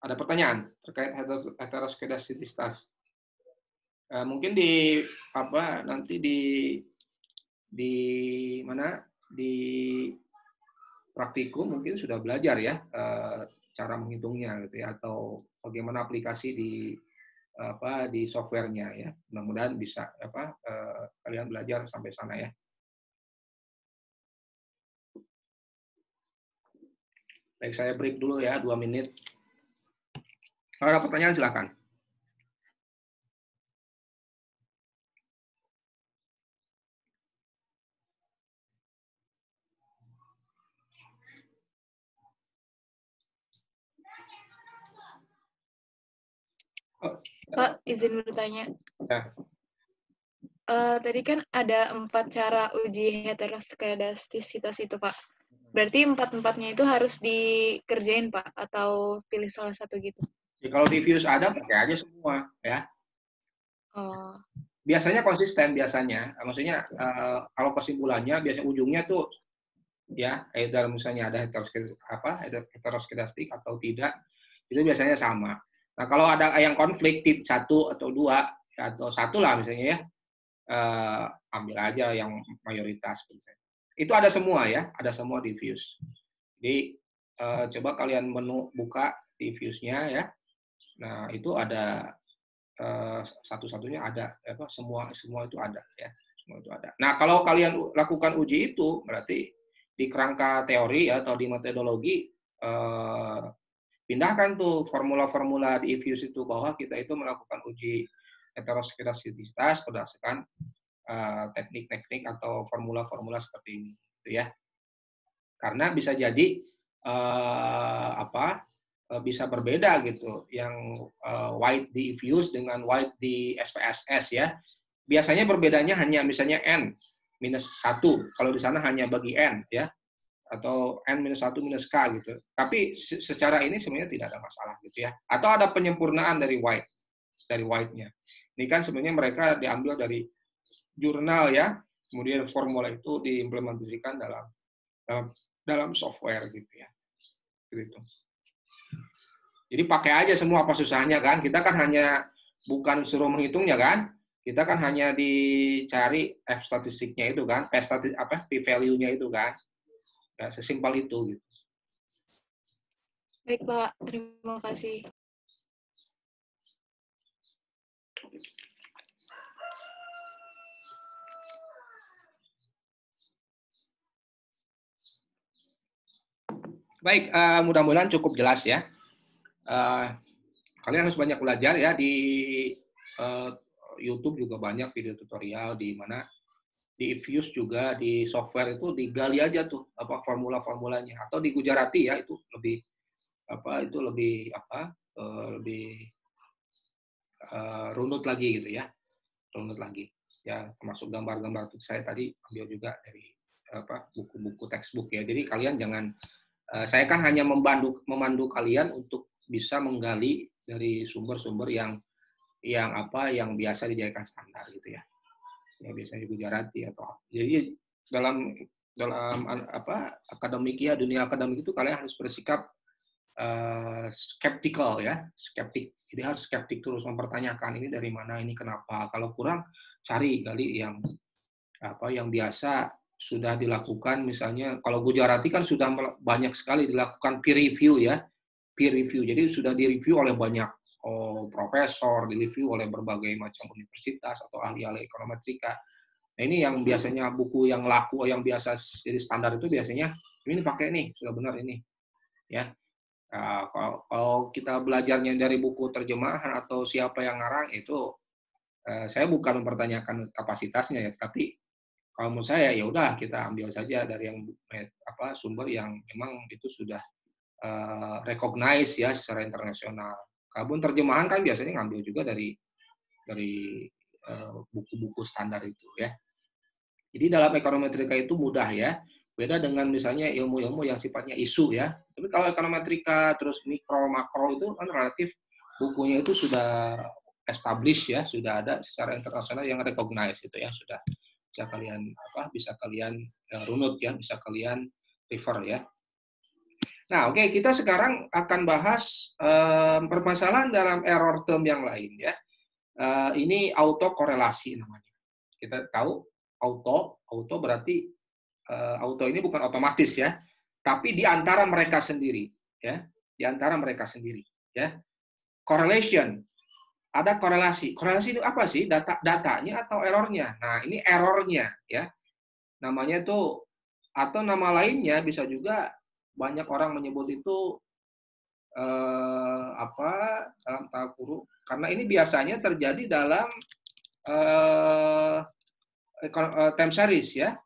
Ada pertanyaan terkait heteroskedastisitas? Mungkin di apa nanti di mana di praktikum mungkin sudah belajar ya cara menghitungnya gitu ya atau bagaimana aplikasi di softwarenya ya. Mudah-mudahan bisa kalian belajar sampai sana ya. Baik, saya break dulu ya 2 menit. Kalau ada pertanyaan silakan. Pak, izin bertanya. Ya. Tadi kan ada 4 cara uji heteroskedastisitas itu, Pak. Berarti 4-4-nya itu harus dikerjain, Pak? Atau pilih salah satu gitu? Ya, kalau diffuse ada, pakai aja semua. Ya. Oh. Biasanya konsisten, biasanya. Maksudnya, kalau kesimpulannya, biasanya ujungnya tuh, ya, either misalnya ada heteroskedastik atau tidak, itu biasanya sama. Nah, kalau ada yang konflik, satu atau dua, atau satu lah misalnya ya, ambil aja yang mayoritas. Itu ada semua ya, ada semua diffuse. Jadi coba kalian buka diffuse-nya ya. Nah itu ada satu-satunya ada semua itu ada ya, semua itu ada. Nah kalau kalian lakukan uji itu berarti di kerangka teori ya, atau di metodologi pindahkan tuh formula-formula di diffuse itu bahwa kita itu melakukan uji heteroskedastisitas berdasarkan teknik-teknik atau formula-formula seperti ini, gitu ya. Karena bisa jadi bisa berbeda gitu, yang white di diffuse dengan white di SPSS ya. Biasanya berbedanya hanya misalnya n minus 1, kalau di sana hanya bagi n ya, atau n minus 1 minus k gitu. Tapi secara ini sebenarnya tidak ada masalah gitu ya. Atau ada penyempurnaan dari white-nya. Ini kan sebenarnya mereka diambil dari jurnal ya, kemudian formula itu diimplementasikan dalam software gitu ya. Gitu. Jadi pakai aja semua, apa susahnya kan? Kita kan hanya bukan suruh menghitungnya kan? Kita kan hanya dicari F statistiknya itu kan, P value-nya itu kan. Ya, sesimpel itu gitu. Baik, Pak. Terima kasih. Baik, mudah-mudahan cukup jelas ya. Kalian harus banyak belajar ya, di YouTube juga banyak video tutorial, di mana di diffuse juga di software itu digali aja tuh formula-formulanya, atau di Gujarati ya, itu lebih runut lagi gitu ya, runut lagi ya, termasuk gambar-gambar itu saya tadi ambil juga dari buku-buku textbook ya. Jadi kalian jangan, saya kan hanya memandu kalian untuk bisa menggali dari sumber-sumber yang biasa dijadikan standar gitu ya. Ya biasanya Gujarati atau jadi dalam akademik ya, dunia akademik itu kalian harus bersikap skeptical ya, skeptik. Jadi harus skeptik terus, mempertanyakan ini dari mana, ini kenapa. Kalau kurang gali yang biasa sudah dilakukan. Misalnya kalau Gujarati kan sudah banyak sekali dilakukan peer review ya, peer review. Jadi sudah direview oleh banyak profesor, direview oleh berbagai macam universitas atau ahli-ahli ekonometrika. Nah ini yang biasanya buku yang laku, yang biasa jadi standar itu biasanya ini pakai nih, sudah benar ini ya. Nah, kalau kita belajarnya dari buku terjemahan atau siapa yang ngarang itu, saya bukan mempertanyakan kapasitasnya ya, tapi kalau menurut saya ya udah kita ambil saja dari yang sumber yang memang itu sudah recognize ya secara internasional. Kalaupun terjemahan kan biasanya ngambil juga dari buku-buku standar itu ya. Jadi dalam ekonometrika itu mudah ya. Beda dengan misalnya ilmu-ilmu yang sifatnya isu ya. Tapi kalau ekonometrika terus mikro makro itu kan relatif bukunya itu sudah established ya, sudah ada secara internasional yang recognize itu ya, sudah bisa kalian runut ya, bisa kalian refer ya. Nah, oke, kita sekarang akan bahas permasalahan dalam error term yang lain ya. Ini autokorelasi namanya. Kita tahu auto berarti auto ini bukan otomatis ya, tapi di antara mereka sendiri ya, di antara mereka sendiri ya. Correlation, ada korelasi. Korelasi itu apa sih? Datanya atau errornya? Nah, ini errornya ya. Namanya itu atau nama lainnya bisa juga banyak orang menyebut itu dalam tanda kurung, karena ini biasanya terjadi dalam time series ya,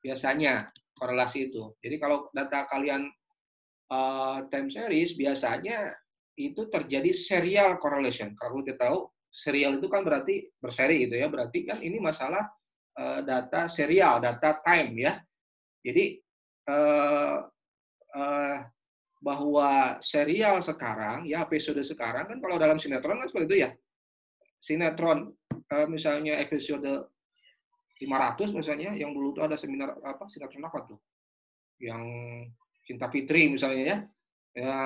biasanya korelasi itu. Jadi kalau data kalian time series biasanya itu terjadi serial correlation. Kalau kita tahu serial itu kan berarti berseri gitu ya, berarti kan ini masalah data serial, data time ya. Jadi bahwa serial sekarang ya, episode sekarang kan kalau dalam sinetron kan seperti itu ya. Sinetron misalnya episode 500 misalnya, yang dulu tuh ada sinetron apa tuh? Yang Cinta Fitri misalnya ya. Ya,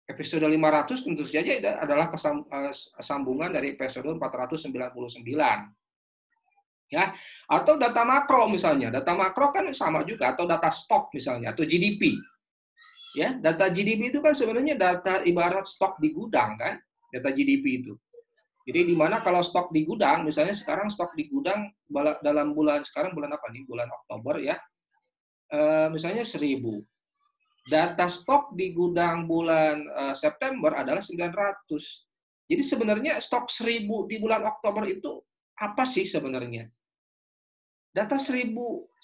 episode 500 tentu saja adalah sambungan dari episode 499. Ya, atau data makro misalnya. Data makro kan sama juga, atau data stok misalnya, atau GDP. Ya, data GDP itu kan sebenarnya data ibarat stok di gudang kan, data GDP itu. Jadi di mana kalau stok di gudang, misalnya sekarang stok di gudang dalam bulan apa nih? Bulan Oktober ya. Misalnya 1.000. Data stok di gudang bulan September adalah 900. Jadi sebenarnya stok 1.000 di bulan Oktober itu apa sih sebenarnya? Data 1.000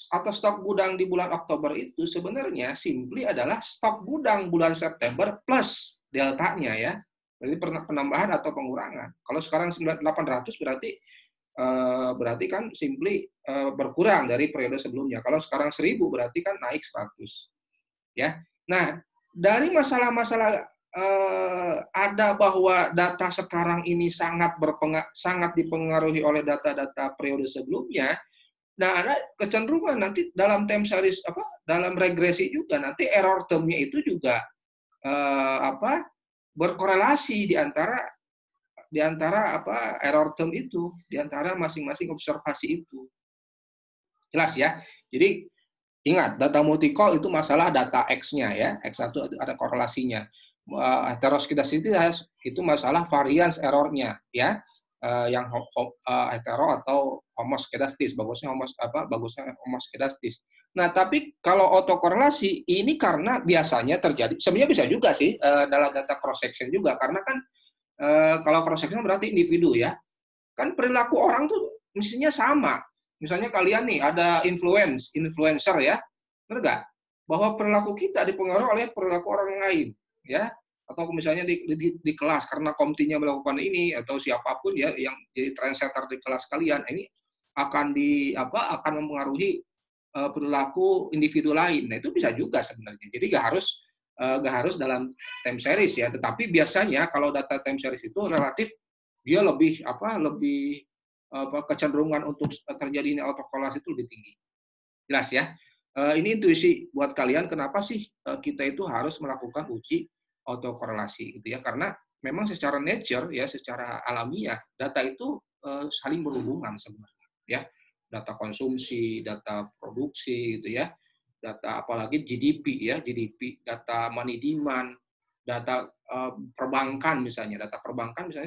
atau stok gudang di bulan Oktober itu sebenarnya simply adalah stok gudang bulan September plus deltanya ya. Jadi penambahan atau pengurangan. Kalau sekarang 800 berarti kan simply berkurang dari periode sebelumnya. Kalau sekarang 1.000 berarti kan naik 100. Ya. Nah, dari masalah-masalah ada bahwa data sekarang ini sangat dipengaruhi oleh data-data periode sebelumnya. Nah, ada kecenderungan nanti dalam time series dalam regresi juga nanti error term-nya itu juga berkorelasi di antara error term itu, di antara masing-masing observasi itu. Jelas ya. Jadi ingat, data multi-call itu masalah data X-nya ya. X1 ada korelasinya. Heteroskiedasitas itu masalah variance error-nya ya. Yang hetero atau homoskedastis, bagusnya homoskedastis. Nah, tapi kalau autokorelasi ini karena biasanya terjadi, sebenarnya bisa juga sih dalam data cross section juga, karena kan kalau cross section berarti individu ya. Kan perilaku orang tuh mestinya sama. Misalnya kalian nih ada influencer ya, benar nggak? Bahwa perilaku kita dipengaruhi oleh perilaku orang lain, ya. Atau misalnya di kelas karena komtinya melakukan ini, atau siapapun ya yang jadi trendsetter di kelas kalian, ini akan mempengaruhi perilaku individu lain. Nah, itu bisa juga sebenarnya. Jadi nggak harus dalam time series ya, tetapi biasanya kalau data time series itu relatif dia lebih kecenderungan untuk terjadinya autokorelasi itu lebih tinggi. Jelas ya? Ini intuisi buat kalian kenapa sih kita itu harus melakukan uji autokorelasi gitu ya, karena memang secara nature ya, secara alamiah data itu saling berhubungan sebenarnya ya. Data konsumsi, data produksi gitu ya. Data apalagi GDP ya, data money demand, data perbankan misalnya,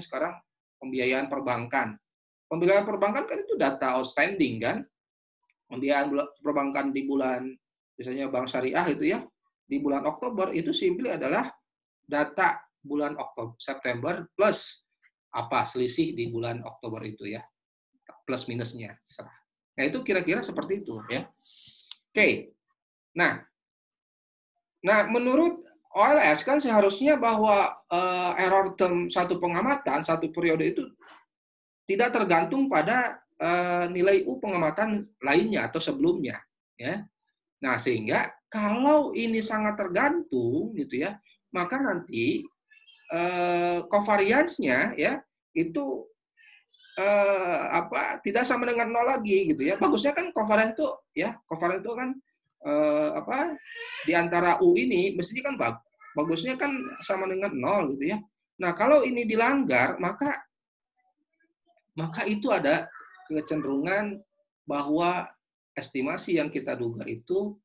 sekarang pembiayaan perbankan. Pembiayaan perbankan kan itu data outstanding kan. Pembiayaan perbankan di bulan misalnya bank syariah itu ya, di bulan Oktober itu simply adalah data bulan Oktober September plus apa selisih di bulan Oktober itu ya, plus minusnya. Nah, itu kira-kira seperti itu ya. Oke. Nah, menurut OLS kan seharusnya bahwa error term satu pengamatan, satu periode itu tidak tergantung pada nilai U pengamatan lainnya atau sebelumnya, ya. Nah, sehingga kalau ini sangat tergantung gitu ya, maka nanti covariance-nya ya itu tidak sama dengan nol lagi gitu ya. Bagusnya kan covariance itu kan di antara U ini mestinya kan bagusnya kan sama dengan nol gitu ya. Nah, kalau ini dilanggar maka itu ada kecenderungan bahwa estimasi yang kita duga itu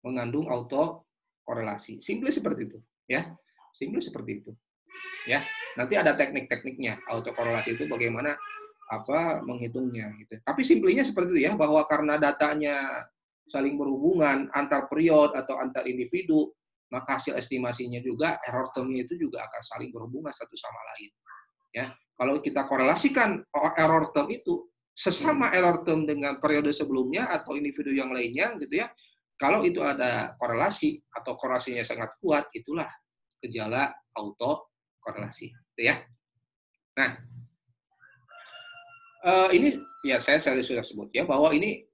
mengandung autokorelasi. Simply seperti itu, ya. Simply seperti itu. Ya. Nanti ada teknik-tekniknya. Autokorelasi itu bagaimana menghitungnya gitu. Tapi simplinya seperti itu ya, bahwa karena datanya saling berhubungan antar periode atau antar individu, maka hasil estimasinya juga error term-nya itu juga akan saling berhubungan satu sama lain. Ya. Kalau kita korelasikan error term itu sesama error term dengan periode sebelumnya atau individu yang lainnya gitu ya. Kalau itu ada korelasi atau korelasinya sangat kuat, itulah gejala autokorelasi, gitu ya. Nah, ini ya saya sudah sebut ya bahwa ini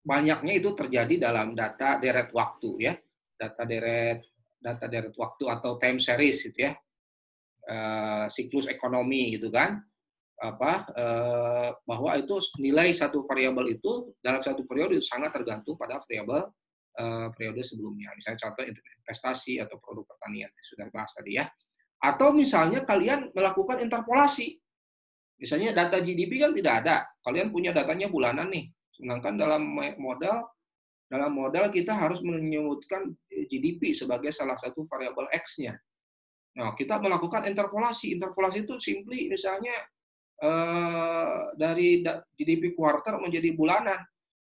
banyaknya itu terjadi dalam data deret waktu ya, data deret waktu atau time series gitu ya, siklus ekonomi gitu kan, bahwa itu nilai satu variabel itu dalam satu periode sangat tergantung pada variabel periode sebelumnya. Misalnya contoh investasi atau produk pertanian sudah bahas tadi ya. Atau misalnya kalian melakukan interpolasi. Misalnya data GDP kan tidak ada. Kalian punya datanya bulanan nih. Sedangkan dalam modal kita harus menyebutkan GDP sebagai salah satu variabel X-nya. Nah, kita melakukan interpolasi. Interpolasi itu simply misalnya dari GDP kuartal menjadi bulanan.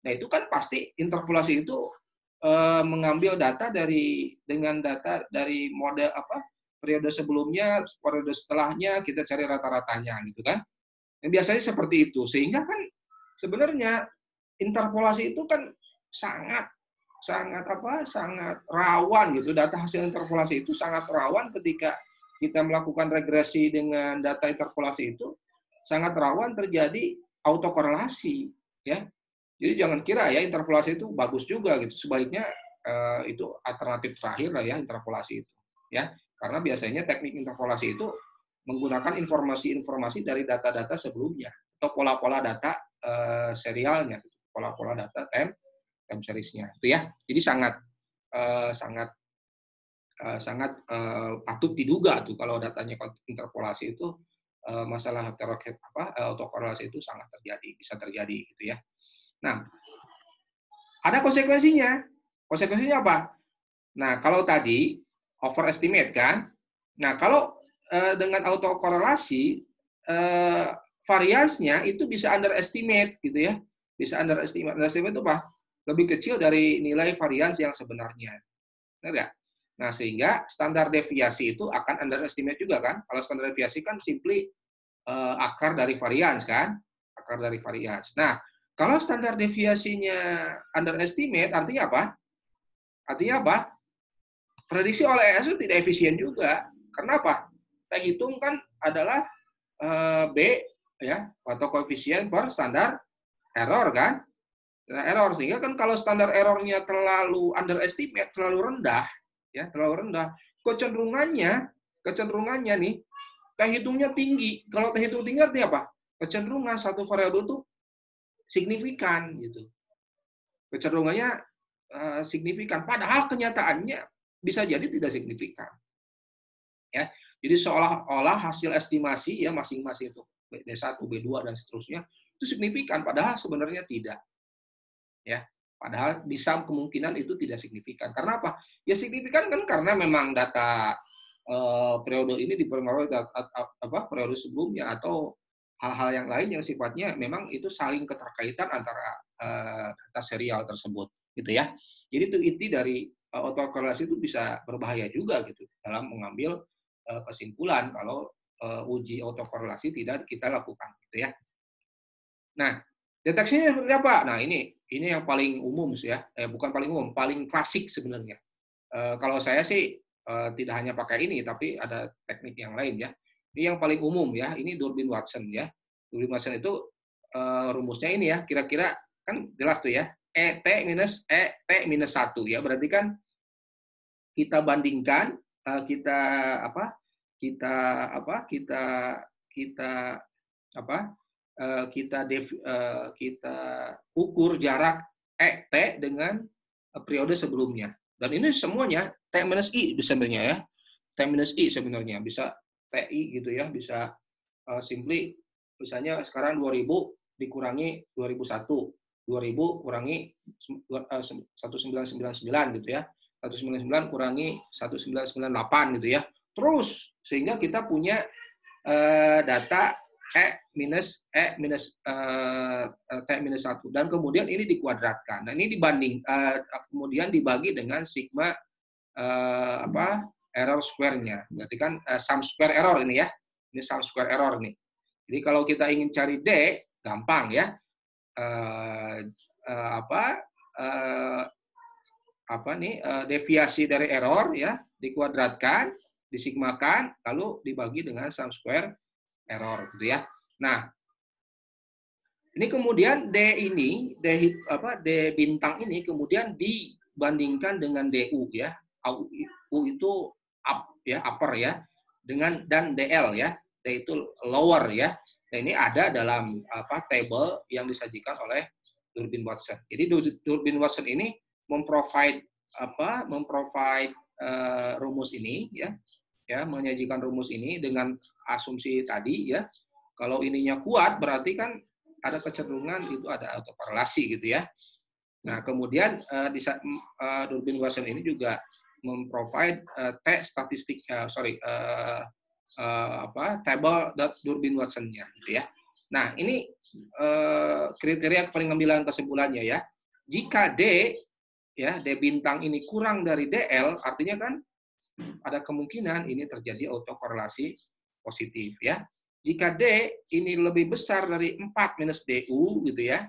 Nah, itu kan pasti interpolasi itu mengambil data dengan data dari model periode sebelumnya, periode setelahnya, kita cari rata-ratanya gitu kan. Dan biasanya seperti itu. Sehingga kan sebenarnya interpolasi itu kan sangat rawan gitu. Data hasil interpolasi itu sangat rawan ketika kita melakukan regresi dengan data interpolasi itu sangat rawan terjadi autokorelasi ya. Jadi jangan kira ya interpolasi itu bagus juga gitu. Sebaiknya itu alternatif terakhir lah ya interpolasi itu ya. Karena biasanya teknik interpolasi itu menggunakan informasi-informasi dari data-data sebelumnya atau pola-pola data serialnya, pola-pola data time series-nya itu ya. Jadi sangat patut diduga tuh kalau datanya interpolasi itu masalah autokorelasi itu sangat bisa terjadi gitu ya. Nah, ada konsekuensinya. Konsekuensinya apa? Nah, kalau tadi overestimate kan. Nah, kalau dengan autokorelasi variansnya itu bisa underestimate gitu ya. Bisa underestimate. Underestimate itu apa? Lebih kecil dari nilai varians yang sebenarnya. Benar nggak? Nah, sehingga standar deviasi itu akan underestimate juga kan. Kalau standar deviasi kan simply akar dari varians kan. Akar dari varians. Nah, kalau standar deviasinya underestimate, artinya apa? Artinya apa? Prediksi oleh ES itu tidak efisien juga. Karena apa? Kita hitung kan adalah B ya, atau koefisien per standar error kan. Error, sehingga kan kalau standar errornya terlalu underestimate, terlalu rendah, ya terlalu rendah, kecenderungannya nih, hitungnya tinggi. Kalau hitung tinggi artinya apa? Kecenderungan satu variabel itu signifikan gitu. Kecenderungannya signifikan. Padahal kenyataannya bisa jadi tidak signifikan. Ya, jadi seolah-olah hasil estimasi ya masing-masing itu B1, B2 dan seterusnya itu signifikan. Padahal sebenarnya tidak. Ya, padahal bisa kemungkinan itu tidak signifikan. Karena apa? Ya signifikan kan karena memang data periode ini dipengaruhi periode sebelumnya atau hal-hal yang lain yang sifatnya memang itu saling keterkaitan antara data serial tersebut, gitu ya. Jadi itu inti dari autokorelasi itu bisa berbahaya juga gitu dalam mengambil kesimpulan kalau uji autokorelasi tidak kita lakukan gitu ya. Nah, deteksinya seperti apa? Nah, ini yang paling umum sih ya. Bukan paling umum, paling klasik sebenarnya. Kalau saya sih tidak hanya pakai ini, tapi ada teknik yang lain ya. Ini yang paling umum ya. Ini Durbin Watson ya. Durbin Watson itu rumusnya ini ya. Kira-kira kan jelas tuh ya. ET minus 1 ya. Berarti kan kita bandingkan kita apa? Kita apa? Kita ukur jarak T dengan periode sebelumnya. Dan ini semuanya T minus I sebenarnya ya. T minus I sebenarnya bisa TI gitu ya, bisa simply misalnya sekarang 2000 dikurangi 2001, 2000 kurangi 1999 gitu ya. 199 kurangi 1998 gitu ya. Terus sehingga kita punya data T minus 1 dan kemudian ini dikuadratkan. Dan ini kemudian dibagi dengan sigma error square-nya. Berarti kan sum square error ini ya. Ini sum square error nih. Jadi kalau kita ingin cari D, gampang ya. Deviasi dari error ya, dikuadratkan, disigmakan, lalu dibagi dengan sum square error gitu ya. Nah, ini kemudian D bintang ini kemudian dibandingkan dengan DU ya. U itu upper ya, dan DL ya. D itu lower ya. Dan ini ada dalam table yang disajikan oleh Durbin Watson. Jadi Durbin Watson ini memprovide rumus ini ya, menyajikan rumus ini dengan asumsi tadi ya. Kalau ininya kuat berarti kan ada kecenderungan itu ada autokorelasi gitu ya. Nah, kemudian Durbin Watson ini juga memprovide table Durbin Watson-nya gitu ya. Nah, ini kriteria pengambilan kesimpulannya ya. Jika D bintang ini kurang dari DL, artinya kan ada kemungkinan ini terjadi autokorelasi positif ya. Jika D ini lebih besar dari 4 minus DU gitu ya,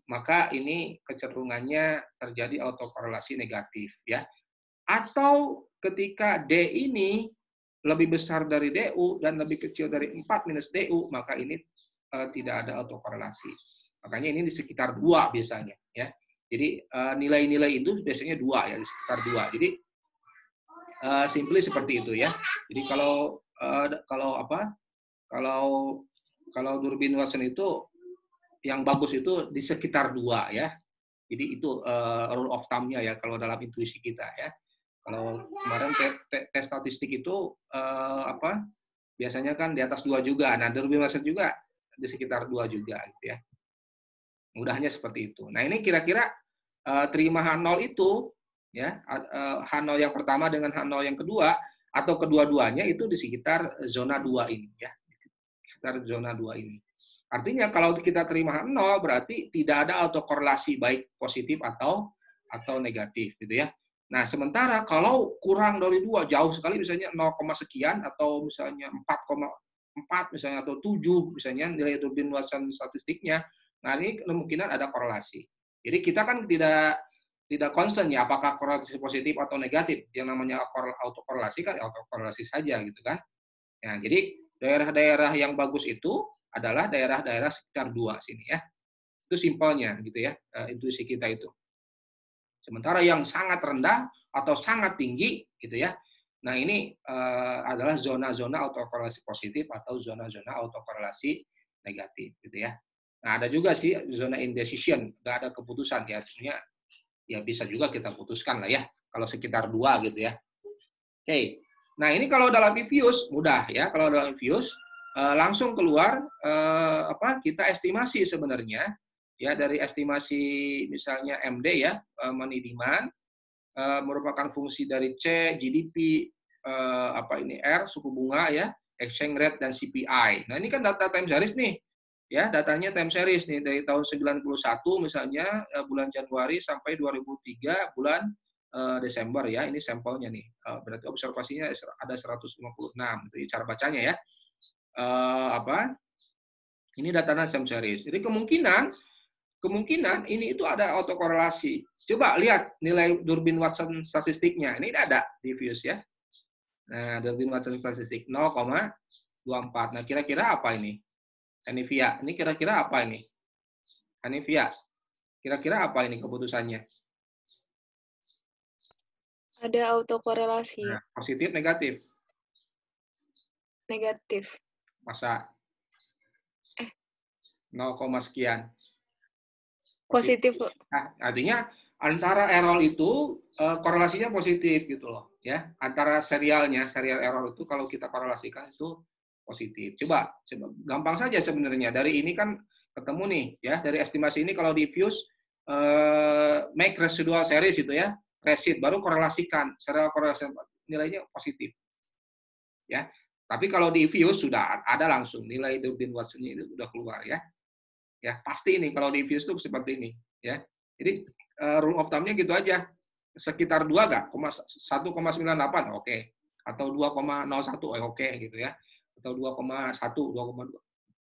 maka ini kecenderungannya terjadi autokorelasi negatif ya. Atau ketika D ini lebih besar dari DU dan lebih kecil dari 4 minus DU, maka ini tidak ada autokorelasi. Makanya ini di sekitar 2 biasanya ya. Jadi nilai-nilai itu biasanya 2 ya, di sekitar 2. Jadi simply seperti itu ya. Jadi kalau Durbin Watson itu yang bagus itu di sekitar 2 ya. Jadi itu rule of thumb-nya ya kalau dalam intuisi kita ya. Kalau kemarin tes statistik itu biasanya kan di atas 2 juga. Nah, Durbin Watson juga di sekitar 2 juga gitu ya. Mudahnya seperti itu. Nah, ini kira-kira terima H0 itu ya, H0 yang pertama dengan H0 yang kedua atau kedua-duanya itu di sekitar zona 2 ini ya. Sekitar zona 2 ini. Artinya kalau kita terima H0 berarti tidak ada autokorelasi baik positif atau negatif gitu ya. Nah, sementara kalau kurang dari 2 jauh sekali misalnya 0, sekian atau misalnya 4,4 misalnya atau 7 misalnya nilai Durbin Watson statistiknya. Nah, ini kemungkinan ada korelasi. Jadi kita kan tidak concern ya apakah korelasi positif atau negatif. Yang namanya autokorelasi kan autokorelasi saja gitu kan. Nah, jadi daerah-daerah yang bagus itu adalah daerah-daerah sekitar 2 sini ya. Itu simpelnya gitu ya, intuisi kita itu. Sementara yang sangat rendah atau sangat tinggi gitu ya. Nah, ini adalah zona-zona autokorelasi positif atau zona-zona autokorelasi negatif gitu ya. Nah, ada juga sih zona indecision, nggak ada keputusan ya. Sebenarnya ya bisa juga kita putuskan lah ya kalau sekitar 2 gitu ya. Oke. Nah, ini kalau dalam Evius mudah ya. Kalau dalam Evius langsung keluar kita estimasi sebenarnya ya dari estimasi misalnya MD ya, money demand merupakan fungsi dari C, GDP, R, suku bunga ya, exchange rate dan CPI. Nah, ini kan data time series nih. Ya, datanya time series nih dari tahun 91 misalnya bulan Januari sampai 2003 bulan Desember ya, ini sampelnya nih. Berarti observasinya ada 156 gitu ya, cara bacanya ya. Ini data time series. Jadi kemungkinan ini itu ada autokorelasi. Coba lihat nilai Durbin Watson statistiknya. Ini ada di Fuse ya. Nah, Durbin Watson statistik 0,24. Nah, kira-kira apa ini? Hanifia. Ini kira-kira apa ini? Hanifia. Kira-kira apa ini keputusannya? Ada autokorelasi. Nah, positif, negatif? Negatif. Masa? 0, sekian. Positif. Nah, artinya antara error itu korelasinya positif gitu loh ya. Antara serial error itu kalau kita korelasikan itu positif. Coba gampang saja sebenarnya. Dari ini kan ketemu nih ya, dari estimasi ini kalau di Fuse make residual series itu ya, resid baru korelasikan, serial korelasi nilainya positif. Ya. Tapi kalau di Fuse sudah ada langsung nilai Durbin Watson itu sudah keluar ya. Ya, pasti ini kalau di Fuse itu seperti ini ya. Jadi rule of thumb-nya gitu aja. Sekitar 2 nggak? 1,98 oke. Atau 2,01 oke gitu ya. Atau 2,1, 2,2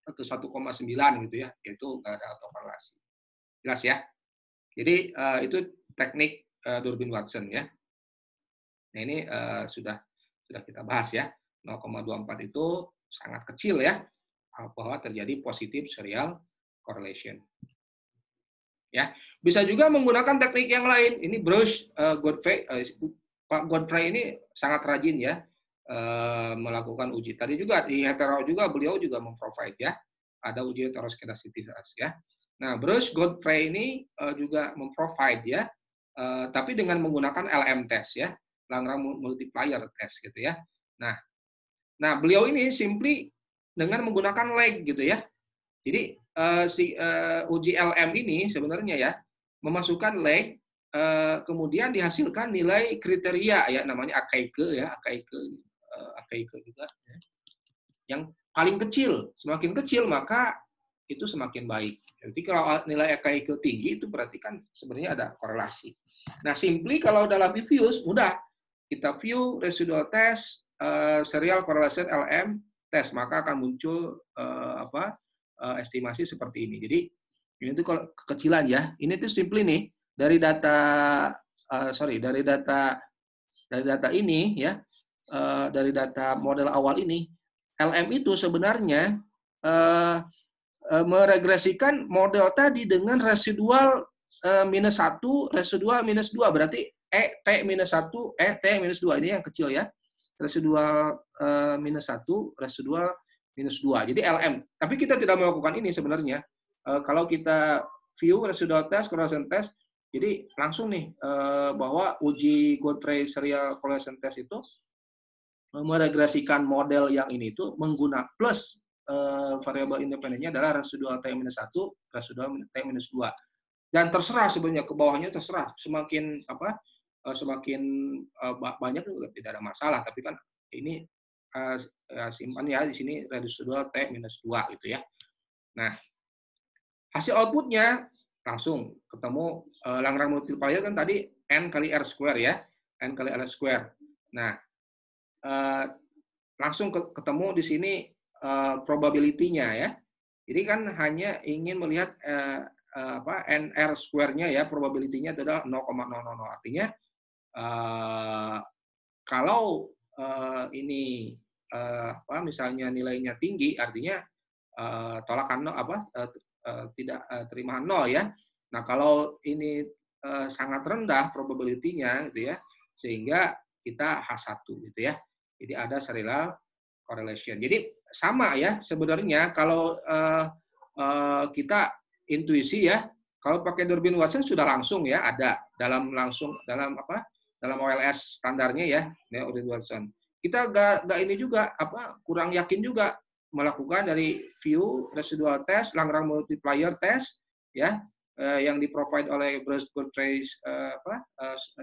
atau 1,9 gitu ya. Itu nggak ada autokorelasi. Jelas ya? Jadi itu teknik Durbin Watson ya. Nah, ini sudah kita bahas ya. 0,24 itu sangat kecil ya bahwa terjadi positif serial correlation. Ya, bisa juga menggunakan teknik yang lain. Ini Bruce Godfrey, Pak Godfrey ini sangat rajin ya melakukan uji. Tadi juga di hetero juga beliau juga memprovide ya, ada uji heteroskedastisitas ya. Nah, Bruce Godfrey ini juga memprovide ya, tapi dengan menggunakan LM test ya, Lagrange multiplier test gitu ya. Nah, beliau ini simply dengan menggunakan lag gitu ya. Jadi uji LM ini sebenarnya ya memasukkan lag, kemudian dihasilkan nilai kriteria ya, namanya Akaike ya, Akaike juga ya, yang paling kecil. Semakin kecil maka itu semakin baik. Jadi kalau nilai Akaike tinggi itu berarti kan sebenarnya ada korelasi. Nah, simply kalau dalam Fuse mudah, kita view residual test, serial correlation LM test, maka akan muncul estimasi seperti ini. Jadi ini tuh kalau kekecilan ya. Ini tuh simply nih dari data dari data ini ya, dari data model awal ini, LM itu sebenarnya meregresikan model tadi dengan residual minus 1, residual minus 2. Berarti T minus 1, T minus 2. Ini yang kecil ya. Residual minus 1, residual minus 2. Jadi LM. Tapi kita tidak melakukan ini sebenarnya. Kalau kita view residual test, correlation test, jadi langsung nih bahwa uji Godfrey serial correlation test itu meregresikan model yang ini itu menggunakan plus variabel independennya adalah residual T-1, residual T-2. Dan terserah sebenarnya ke bawahnya terserah. Semakin banyak juga tidak ada masalah, tapi kan ini simpan ya di sini residual T-2 gitu ya. Nah, hasil outputnya langsung ketemu Lagrange multiplier kan tadi N kali R square ya. N kali R square. Nah, langsung ketemu di sini probability-nya ya. Jadi kan hanya ingin melihat NR square-nya ya, probability-nya adalah 0,000. Artinya kalau ini misalnya nilainya tinggi, artinya tolakan tidak terima 0 ya. Nah, kalau ini sangat rendah probability-nya gitu ya, sehingga kita H1 gitu ya. Jadi ada serial correlation. Jadi sama ya sebenarnya kalau kita intuisi ya, kalau pakai Durbin Watson sudah langsung ya ada dalam OLS standarnya ya, Durbin Watson. Kita nggak ini juga kurang yakin juga melakukan dari view residual test, Lagrange multiplier test ya, yang di-provide oleh Bruce Godfrey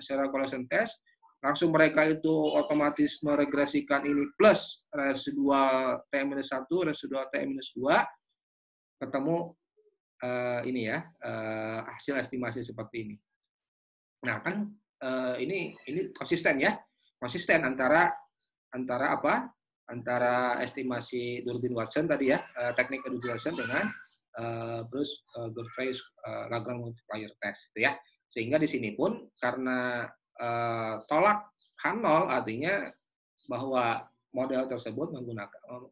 serial correlation test. Langsung mereka itu otomatis meregresikan ini plus residual T-1, residual T-2, ketemu ini ya, hasil estimasi seperti ini. Nah, kan ini konsisten ya, konsisten antara apa? Antara estimasi Durbin-Watson tadi ya, teknik Durbin-Watson dengan Gervais-Lagrange multiplier test, gitu ya. Sehingga di sini pun karena tolak H0 artinya bahwa model tersebut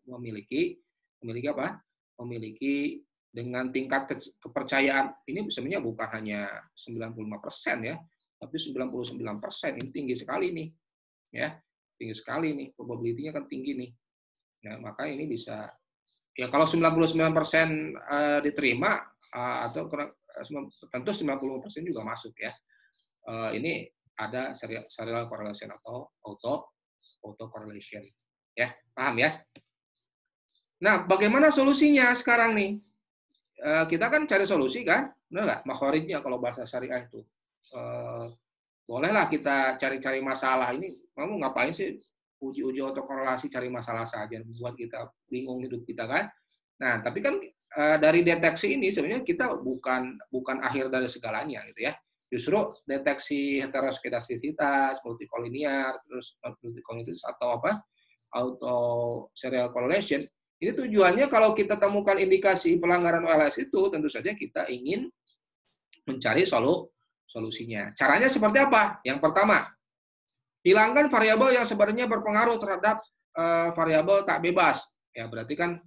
memiliki apa? Memiliki dengan tingkat kepercayaan ini sebenarnya bukan hanya 95% ya, tapi 99%. Ini tinggi sekali nih, ya, tinggi sekali nih, probability-nya kan tinggi nih. Nah, maka ini bisa, ya kalau 99% diterima, atau tentu 90% juga masuk ya. Ini ada serial correlation atau auto correlation, ya, paham ya? Nah, bagaimana solusinya sekarang nih? Kita kan cari solusi kan, benar nggak? Makhorijnya kalau bahasa syariah itu. Bolehlah kita cari-cari masalah. Ini kamu ngapain sih uji-uji autokorelasi, cari masalah saja, buat kita bingung hidup kita kan? Nah, tapi kan dari deteksi ini sebenarnya kita bukan akhir dari segalanya gitu ya. Justru deteksi heteroskedastisitas, multikolinear, terus multikolinearitas atau apa? Auto serial correlation. Ini tujuannya kalau kita temukan indikasi pelanggaran OLS itu, tentu saja kita ingin mencari solusinya. Caranya seperti apa? Yang pertama, hilangkan variabel yang sebenarnya berpengaruh terhadap variabel tak bebas. Ya, berarti kan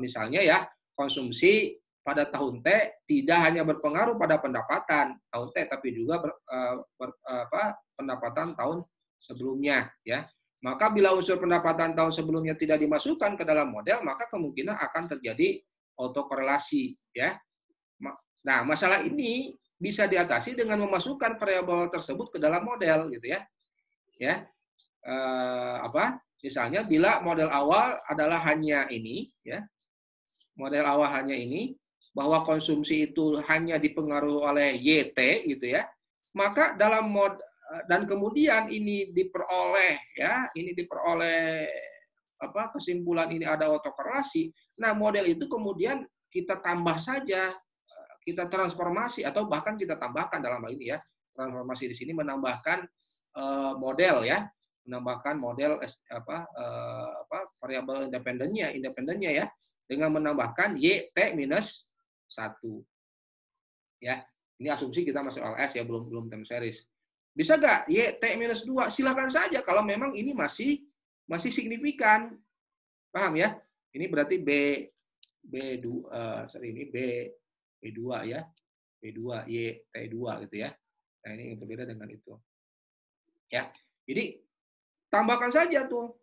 misalnya ya, konsumsi pada tahun T tidak hanya berpengaruh pada pendapatan tahun T, tapi juga pendapatan tahun sebelumnya. Ya, maka bila unsur pendapatan tahun sebelumnya tidak dimasukkan ke dalam model, maka kemungkinan akan terjadi autokorelasi. Ya, nah masalah ini bisa diatasi dengan memasukkan variabel tersebut ke dalam model, gitu ya. Ya, misalnya bila model awal adalah hanya ini, ya, model awal hanya ini, bahwa konsumsi itu hanya dipengaruhi oleh YT, gitu ya, maka dalam dan kemudian ini diperoleh, ya, ini diperoleh kesimpulan ini ada autokorelasi. Nah, model itu kemudian kita tambah saja, kita transformasi atau bahkan kita tambahkan dalam hal ini ya. Transformasi di sini menambahkan model ya, menambahkan model variabel independennya ya, dengan menambahkan YT minus 1. Ya, ini asumsi kita masih OLS ya, belum time series. Bisa nggak YT minus 2? Silakan saja kalau memang ini masih signifikan. Paham ya? Ini berarti B2 ya. B2 YT2 gitu ya. Nah, ini yang berbeda dengan itu. Ya. Jadi tambahkan saja tuh.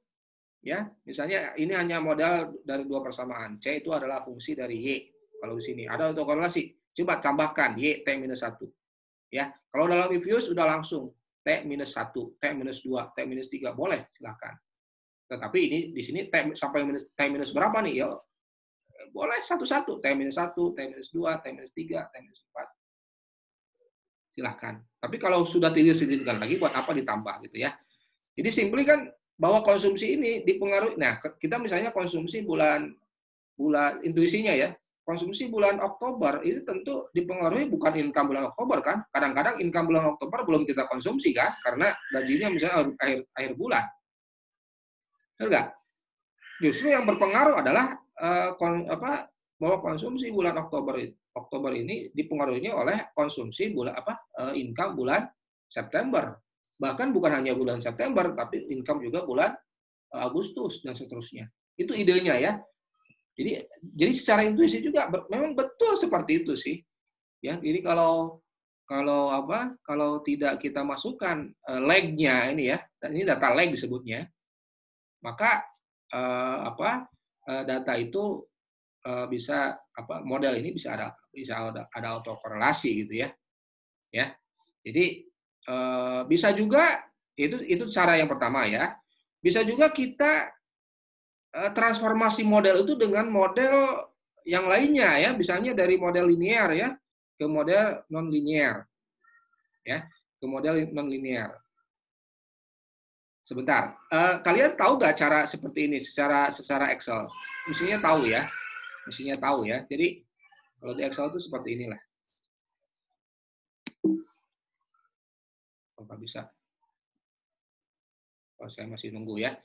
Ya, misalnya ini hanya modal dari dua persamaan. C itu adalah fungsi dari Y. Kalau di sini ada autokorelasi, coba tambahkan Y T minus 1. Ya, kalau dalam Ifuse sudah langsung T minus 1, T minus 2, T minus 3, boleh, silakan. Tetapi ini di sini T sampai T minus berapa nih? Ya, boleh satu-satu, T minus 1, T minus 2, T minus 3, T minus 4. Silahkan. Tapi kalau sudah tidak signifikan lagi, buat apa ditambah gitu ya. Jadi simply kan bahwa konsumsi ini dipengaruhi. Nah, kita misalnya konsumsi bulan intuisinya ya, konsumsi bulan Oktober itu tentu dipengaruhi bukan income bulan Oktober kan. Kadang-kadang income bulan Oktober belum kita konsumsi kan, karena gajinya misalnya akhir bulan. Benar nggak? Justru yang berpengaruh adalah bahwa konsumsi bulan Oktober ini dipengaruhinya oleh konsumsi income bulan September. Bahkan bukan hanya bulan September, tapi income juga bulan Agustus dan seterusnya. Itu idenya ya. Jadi secara intuisi juga memang betul seperti itu sih. Ya, jadi kalau tidak kita masukkan lag-nya ini ya, dan ini data lag disebutnya, maka data itu bisa model ini bisa ada autokorelasi gitu ya. Ya. Jadi bisa juga itu cara yang pertama ya. Bisa juga kita transformasi model itu dengan model yang lainnya ya, misalnya dari model linear ya ke model non linear. Ya, ke model non linear. Sebentar, kalian tahu nggak cara seperti ini secara Excel? Mestinya tahu ya. Mestinya tahu ya. Jadi kalau di Excel itu seperti inilah. Oh, nggak bisa. Oh, saya masih nunggu ya.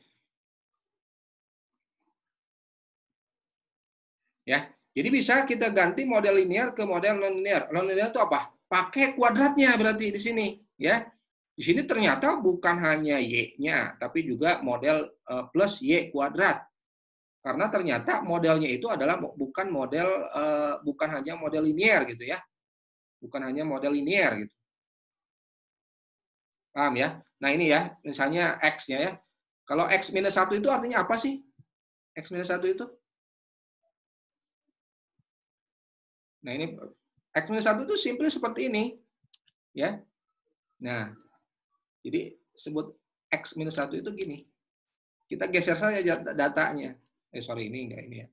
Ya, jadi bisa kita ganti model linear ke model non-linear. Non-linear itu apa? Pakai kuadratnya berarti di sini, ya. Di sini ternyata bukan hanya y-nya, tapi juga model plus y kuadrat. Karena ternyata modelnya itu adalah bukan hanya model linear gitu ya. Bukan hanya model linear gitu. Paham ya? Nah, ini ya, misalnya x-nya ya. Kalau x minus 1 itu artinya apa sih? X minus 1 itu? Nah, ini x minus 1 itu simply seperti ini, ya. Nah, jadi sebut x minus 1 itu gini. Kita geser saja datanya. Sorry, ini enggak ini ya.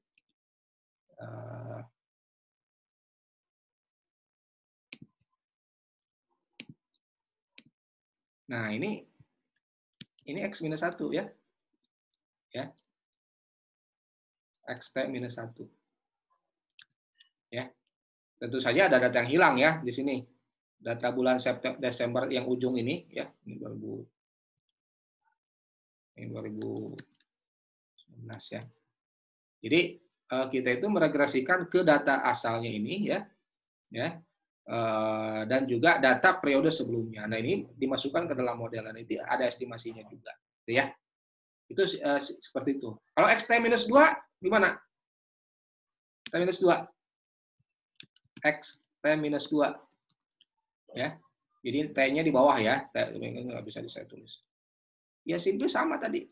Nah, ini x minus 1 ya. Ya. Xt minus 1. Ya. Tentu saja ada data yang hilang ya di sini. Data bulan Desember yang ujung ini ya, ini 2019 ya. Jadi kita itu meregresikan ke data asalnya ini ya, dan juga data periode sebelumnya. Nah, ini dimasukkan ke dalam model dan itu ada estimasinya juga, ya. Itu seperti itu. Kalau X T-2 gimana? T-2. X T-2. Ya. Jadi T-nya di bawah ya. Nggak bisa saya tulis. Ya, simpel sama tadi.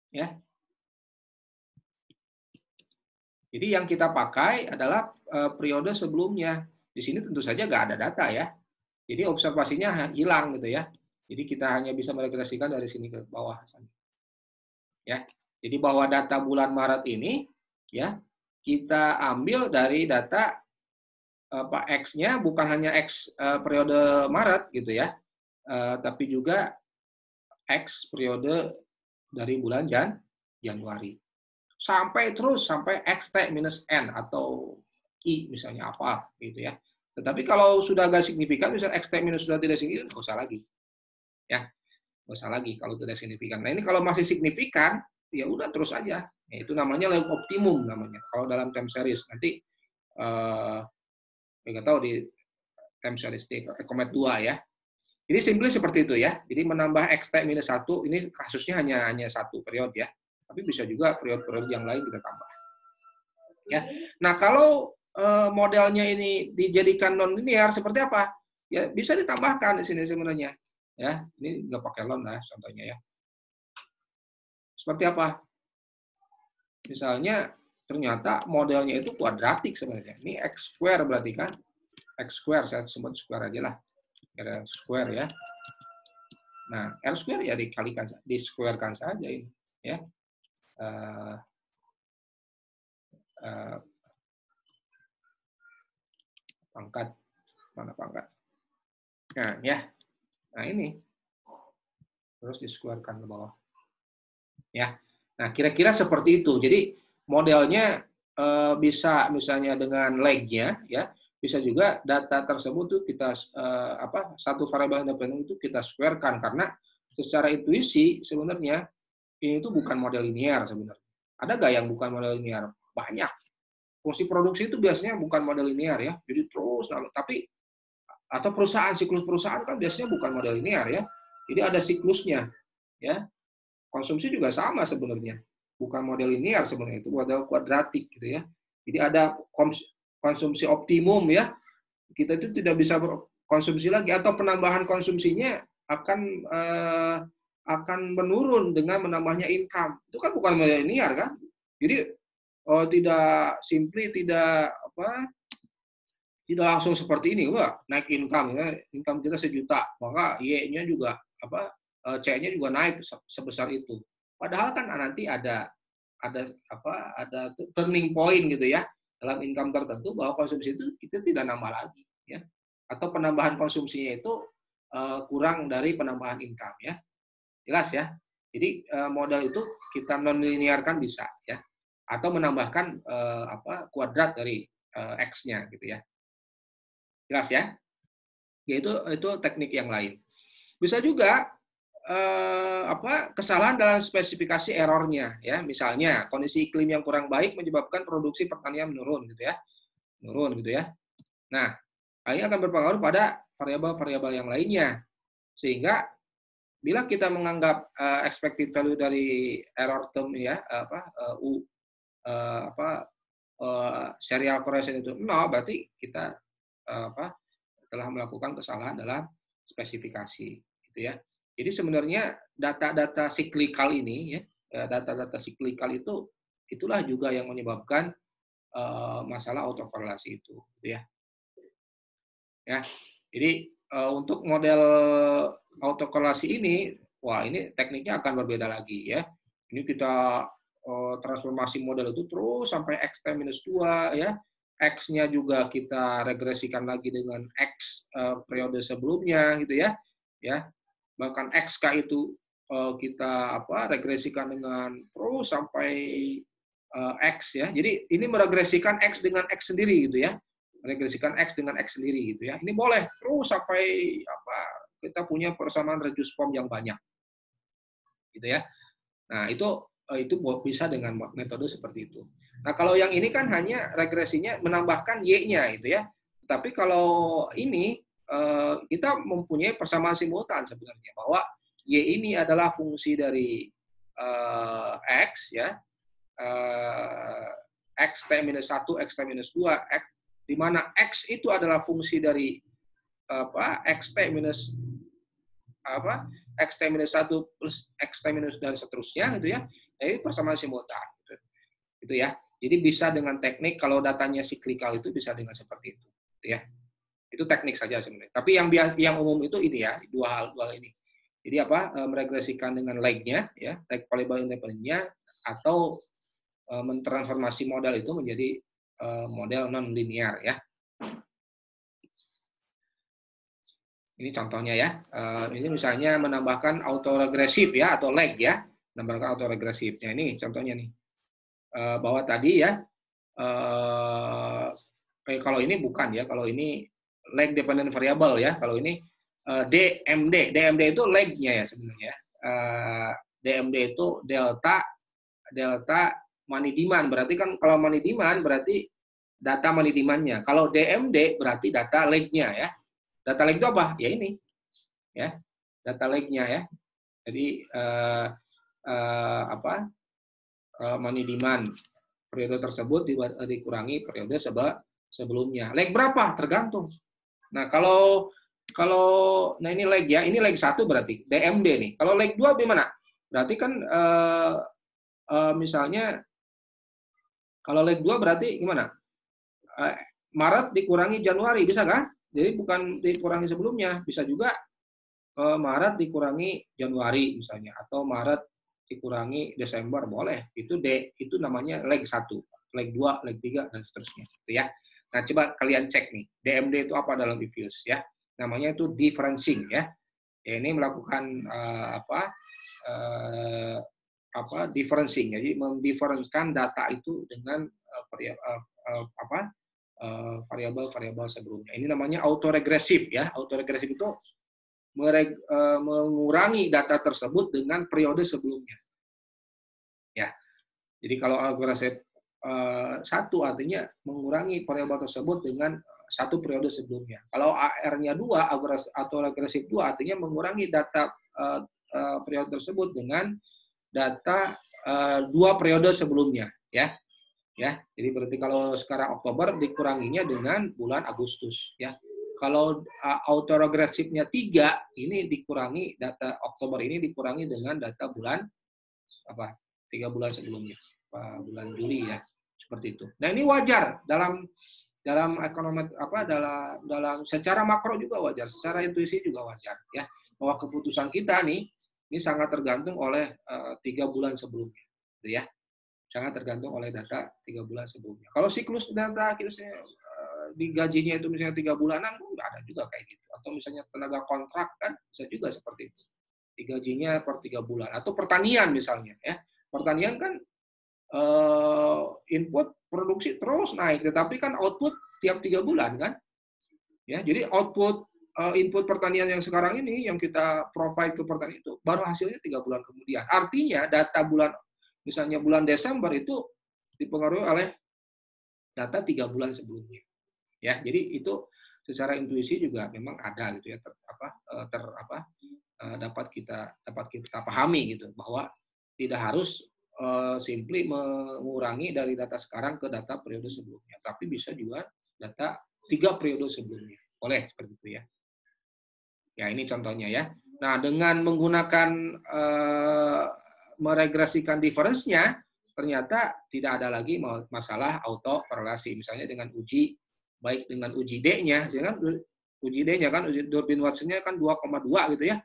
Ya. Jadi yang kita pakai adalah periode sebelumnya. Di sini tentu saja nggak ada data ya. Jadi observasinya hilang gitu ya. Jadi kita hanya bisa meregresikan dari sini ke bawah. Ya. Jadi bahwa data bulan Maret ini ya kita ambil dari data X-nya bukan hanya X periode Maret gitu ya. Tapi juga X periode dari bulan Januari. Sampai X-T-N atau I misalnya apa gitu ya. Tetapi kalau sudah agak signifikan, misalnya X-T- sudah tidak signifikan, nggak usah lagi. Ya, nggak usah lagi kalau tidak signifikan. Nah, ini kalau masih signifikan, ya udah terus aja. Ya, itu namanya level optimum namanya. Kalau dalam time series nanti nggak tahu di time series di Comet 2 ya. Jadi simply seperti itu ya. Jadi menambah Xt-1 ini kasusnya hanya satu periode ya. Tapi bisa juga periode-periode yang lain kita tambah. Ya. Nah, kalau modelnya ini dijadikan non linear seperti apa? Ya bisa ditambahkan di sini sebenarnya. Ya, ini nggak pakai lon lah contohnya ya. Seperti apa? Misalnya ternyata modelnya itu kuadratik sebenarnya. Ini x square berarti kan? X square, saya sebut square aja lah. Ada square ya. Nah, R square ya dikalikan, di-square-kan saja ini. Ya. Pangkat. Mana pangkat? Nah, ya. Nah, ini. Terus di-square-kan ke bawah. Ya. Nah, kira-kira seperti itu. Jadi, modelnya bisa misalnya dengan leg-nya, ya, bisa juga data tersebut tuh kita satu variabel independen itu kita square-kan karena secara intuisi sebenarnya ini itu bukan model linear sebenarnya. Ada nggak yang bukan model linear? Banyak. Fungsi produksi itu biasanya bukan model linear ya. Jadi terus, tapi atau siklus perusahaan kan biasanya bukan model linear ya. Jadi ada siklusnya, ya. Konsumsi juga sama sebenarnya. Bukan model linear sebenarnya, itu model kuadratik gitu ya. Jadi ada konsumsi optimum ya. Kita itu tidak bisa berkonsumsi lagi atau penambahan konsumsinya akan menurun dengan menambahnya income. Itu kan bukan model linear kan. Jadi tidak tidak langsung seperti ini, wah naik income kita 1 juta, maka Y-nya juga C-nya juga naik sebesar itu. Padahal kan nanti ada turning point gitu ya dalam income tertentu bahwa konsumsi itu kita tidak nambah lagi ya. Atau penambahan konsumsinya itu kurang dari penambahan income ya. Jelas ya. Jadi modal itu kita non-linearkan bisa ya. Atau menambahkan kuadrat dari X-nya gitu ya. Jelas ya? Itu teknik yang lain. Bisa juga kesalahan dalam spesifikasi errornya, ya. Misalnya kondisi iklim yang kurang baik menyebabkan produksi pertanian menurun, gitu ya. Nah, ini akan berpengaruh pada variabel-variabel yang lainnya. Sehingga bila kita menganggap expected value dari error term, ya, serial correlation itu 0, berarti kita telah melakukan kesalahan dalam spesifikasi, gitu ya. Jadi sebenarnya data-data siklikal ini, ya, data-data siklikal itulah juga yang menyebabkan masalah autokorelasi itu, gitu ya. Ya, jadi untuk model autokorelasi ini, wah, ini tekniknya akan berbeda lagi, ya. Ini kita transformasi model itu terus sampai X-2, ya. X-nya juga kita regresikan lagi dengan X periode sebelumnya, gitu ya. Ya, bahkan XK itu kita regresikan dengan terus sampai X, ya. Jadi ini meregresikan X dengan X sendiri, gitu ya. Meregresikan X dengan X sendiri, gitu ya. Ini boleh terus sampai kita punya persamaan reduce form yang banyak, gitu ya. Nah, itu bisa dengan metode seperti itu. Nah, kalau yang ini kan hanya regresinya menambahkan Y-nya, gitu ya. Tapi kalau ini kita mempunyai persamaan simultan sebenarnya, bahwa Y ini adalah fungsi dari X, ya, Xt-1, Xt-2, X, di mana X itu adalah fungsi dari Xt-1 plus Xt- dan seterusnya, gitu ya. Jadi persamaan simultan, gitu ya. Jadi bisa dengan teknik, kalau datanya siklikal itu bisa dengan seperti itu, gitu ya. Itu teknik saja sebenarnya. Tapi yang umum itu ini, ya, dua hal ini. Jadi meregresikan dengan lag-nya, ya, lag variable independent-nya, atau mentransformasi model itu menjadi model non-linear, ya. Ini contohnya, ya. Ini misalnya menambahkan autoregresif, ya, atau lag, ya. Menambahkan autoregresif. Nah, ini contohnya nih. Bahwa tadi, ya, kalau ini bukan, ya. Kalau ini lag dependent variable, ya. Kalau ini DMD. DMD itu lag-nya, ya, sebenarnya. DMD itu delta money demand. Berarti kan kalau money demand berarti data money demand-nya. Kalau DMD berarti data lag-nya, ya. Data lag itu apa? Ya ini, ya, data lag-nya, ya. Jadi money demand periode tersebut dikurangi periode sebelumnya. Lag berapa? Tergantung. Nah, nah ini lag, ya. Ini lag 1 berarti DMD nih. Kalau lag 2 gimana? Berarti kan misalnya kalau lag 2 berarti gimana? Maret dikurangi Januari, bisa kan? Jadi bukan dikurangi sebelumnya, bisa juga Maret dikurangi Januari misalnya, atau Maret dikurangi Desember, boleh. Itu namanya lag 1, lag 2, lag 3, dan seterusnya, gitu ya. Nah, coba kalian cek nih, DMD itu apa dalam Diffuse, ya. Namanya itu differencing, ya. Ya, ini melakukan differencing, jadi mendiferensikan data itu dengan variabel-variabel sebelumnya. Ini namanya autoregresif, ya. Autoregresif itu mengurangi data tersebut dengan periode sebelumnya. Ya. Jadi kalau autoregresif 1 artinya mengurangi variabel tersebut dengan satu periode sebelumnya. Kalau AR-nya 2, autoregresif 2 artinya mengurangi data periode tersebut dengan data 2 periode sebelumnya, ya. Ya, jadi berarti kalau sekarang Oktober dikuranginya dengan bulan Agustus, ya. Kalau autoregresifnya 3, ini dikurangi data Oktober ini dikurangi dengan data bulan 3 bulan sebelumnya, bulan Juli, ya, seperti itu. Nah, ini wajar dalam ekonomi dalam secara makro juga wajar, secara intuisi juga wajar, ya, bahwa keputusan kita nih ini sangat tergantung oleh 3 bulan sebelumnya, gitu ya. Sangat tergantung oleh data 3 bulan sebelumnya. Kalau siklus data di gajinya itu misalnya 3 bulanan, ada juga kayak gitu. Atau misalnya tenaga kontrak kan bisa juga seperti itu. Di gajinya per 3 bulan. Atau pertanian misalnya, ya. Pertanian kan input produksi terus naik, tetapi kan output tiap 3 bulan kan. Ya, jadi output input pertanian yang sekarang ini, yang kita provide ke pertanian itu, baru hasilnya 3 bulan kemudian. Artinya data misalnya bulan Desember itu dipengaruhi oleh data 3 bulan sebelumnya. Ya, jadi itu secara intuisi juga memang ada gitu ya, dapat kita pahami gitu, bahwa tidak harus simply mengurangi dari data sekarang ke data periode sebelumnya, tapi bisa juga data 3 periode sebelumnya. Boleh seperti itu ya. Ya, ini contohnya ya. Nah, dengan menggunakan meregresikan difference-nya, ternyata tidak ada lagi masalah auto korelasi. Misalnya dengan baik dengan uji D-nya, kan uji D-nya kan, uji Durbin Watson-nya kan 2,2 gitu ya.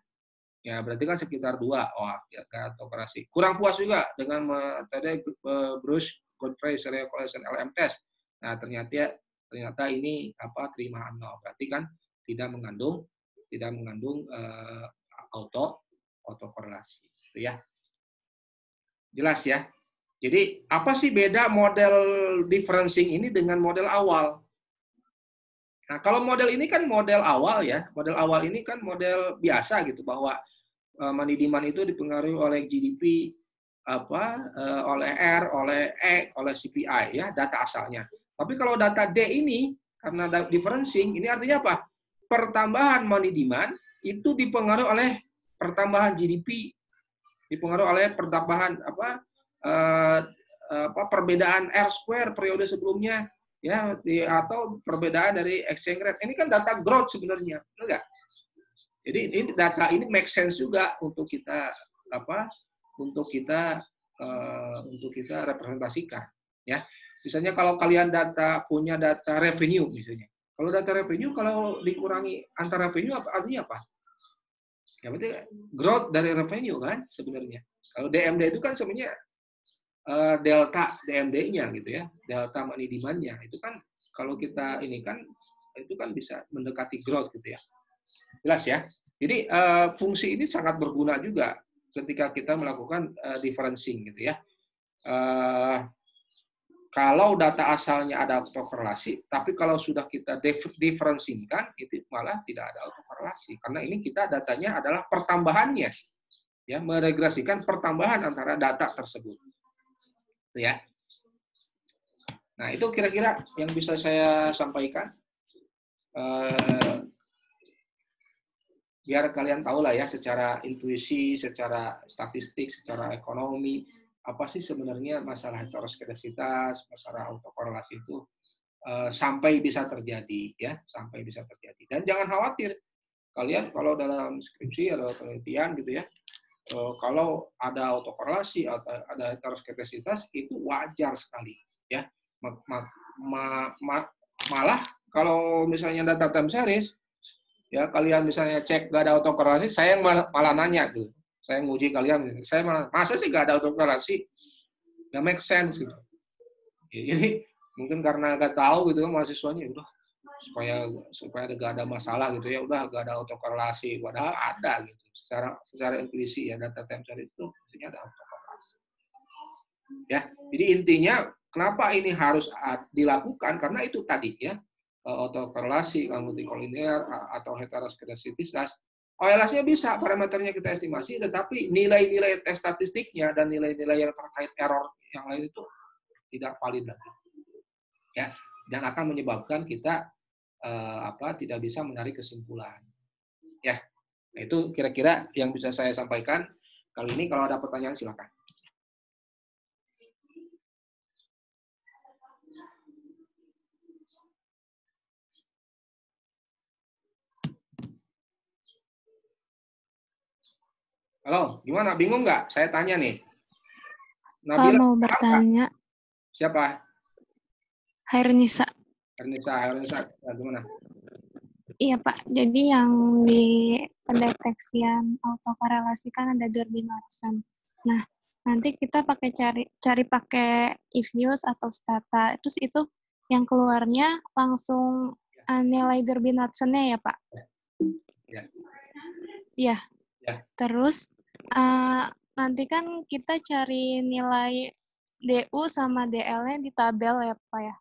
Ya, berarti kan sekitar 2. Wah, ya, auto korelasi. Kurang puas juga dengan metode Bruce Godfrey serial correlation LM test. Nah, ternyata ini terimaan 0. Berarti kan tidak mengandung auto korelasi, gitu ya. Jelas ya. Jadi apa sih beda model differencing ini dengan model awal? Nah, kalau model ini kan model awal ya. Model awal ini kan model biasa gitu, bahwa money demand itu dipengaruhi oleh GDP, oleh R, oleh E, oleh CPI ya, data asalnya. Tapi kalau data D ini karena differencing, ini artinya apa? Pertambahan money demand itu dipengaruhi oleh pertambahan GDP, dipengaruhi oleh pertambahan perbedaan R square periode sebelumnya ya, atau perbedaan dari exchange rate. Ini kan data growth sebenarnya, benar nggak? Jadi ini data ini make sense juga untuk kita untuk kita representasikan ya. Misalnya kalau kalian punya data revenue misalnya. Kalau data revenue kalau dikurangi antara revenue artinya apa? Ya berarti growth dari revenue kan sebenarnya. Kalau DMD itu kan sebenarnya delta DMD-nya gitu ya, delta money demand-nya. Itu kan kalau kita ini kan itu kan bisa mendekati growth gitu ya. Jelas ya. Jadi fungsi ini sangat berguna juga ketika kita melakukan differencing gitu ya. Kalau data asalnya ada autokorelasi, tapi kalau sudah kita differencingkan, itu malah tidak ada autokorelasi. Karena ini kita datanya adalah pertambahannya, ya, meregresikan pertambahan antara data tersebut. Itu ya. Nah, itu kira-kira yang bisa saya sampaikan. Biar kalian tahu lah ya, secara intuisi, secara statistik, secara ekonomi, apa sih sebenarnya masalah heteroskedasitas, masalah autokorelasi itu sampai bisa terjadi ya, sampai bisa terjadi. Dan jangan khawatir, kalian kalau dalam skripsi atau penelitian gitu ya, kalau ada autokorelasi atau ada heteroskedasitas itu wajar sekali ya. Malah kalau misalnya data time series ya, kalian misalnya cek gak ada autokorelasi, saya yang malah nanya tuh, saya nguji kalian, saya malah, masa sih gak ada autokorelasi, gak make sense gitu. Jadi mungkin karena gak tahu gitu kan mahasiswanya, udah supaya gak ada masalah gitu ya, udah gak ada autokorelasi, padahal ada gitu, secara intuisi ya, data time series itu maksudnya ada autokorelasi. Ya, jadi intinya kenapa ini harus dilakukan, karena itu tadi ya, autokorelasi, multikolinear, atau heteroskedasitas. OLS-nya bisa, parameternya kita estimasi, tetapi nilai-nilai tes statistiknya dan nilai-nilai yang terkait error yang lain itu tidak valid lagi. Ya, dan akan menyebabkan kita tidak bisa menarik kesimpulan. Ya, nah itu kira-kira yang bisa saya sampaikan kali ini. Kalau ada pertanyaan silakan. Halo, gimana? Bingung nggak? Saya tanya nih. Nabila, Pak mau bertanya. Siapa? Hairnisa. Hairnisa, gimana? Iya Pak, jadi yang di pendeteksian autokorelasi kan ada Durbin Watson. Nah, nanti kita cari pakai if-use atau stata. Terus itu yang keluarnya langsung nilai Durbin Watson-nya ya Pak? Ya. Iya. Ya. Terus nanti kan kita cari nilai DU sama DL-nya di tabel ya Pak ya?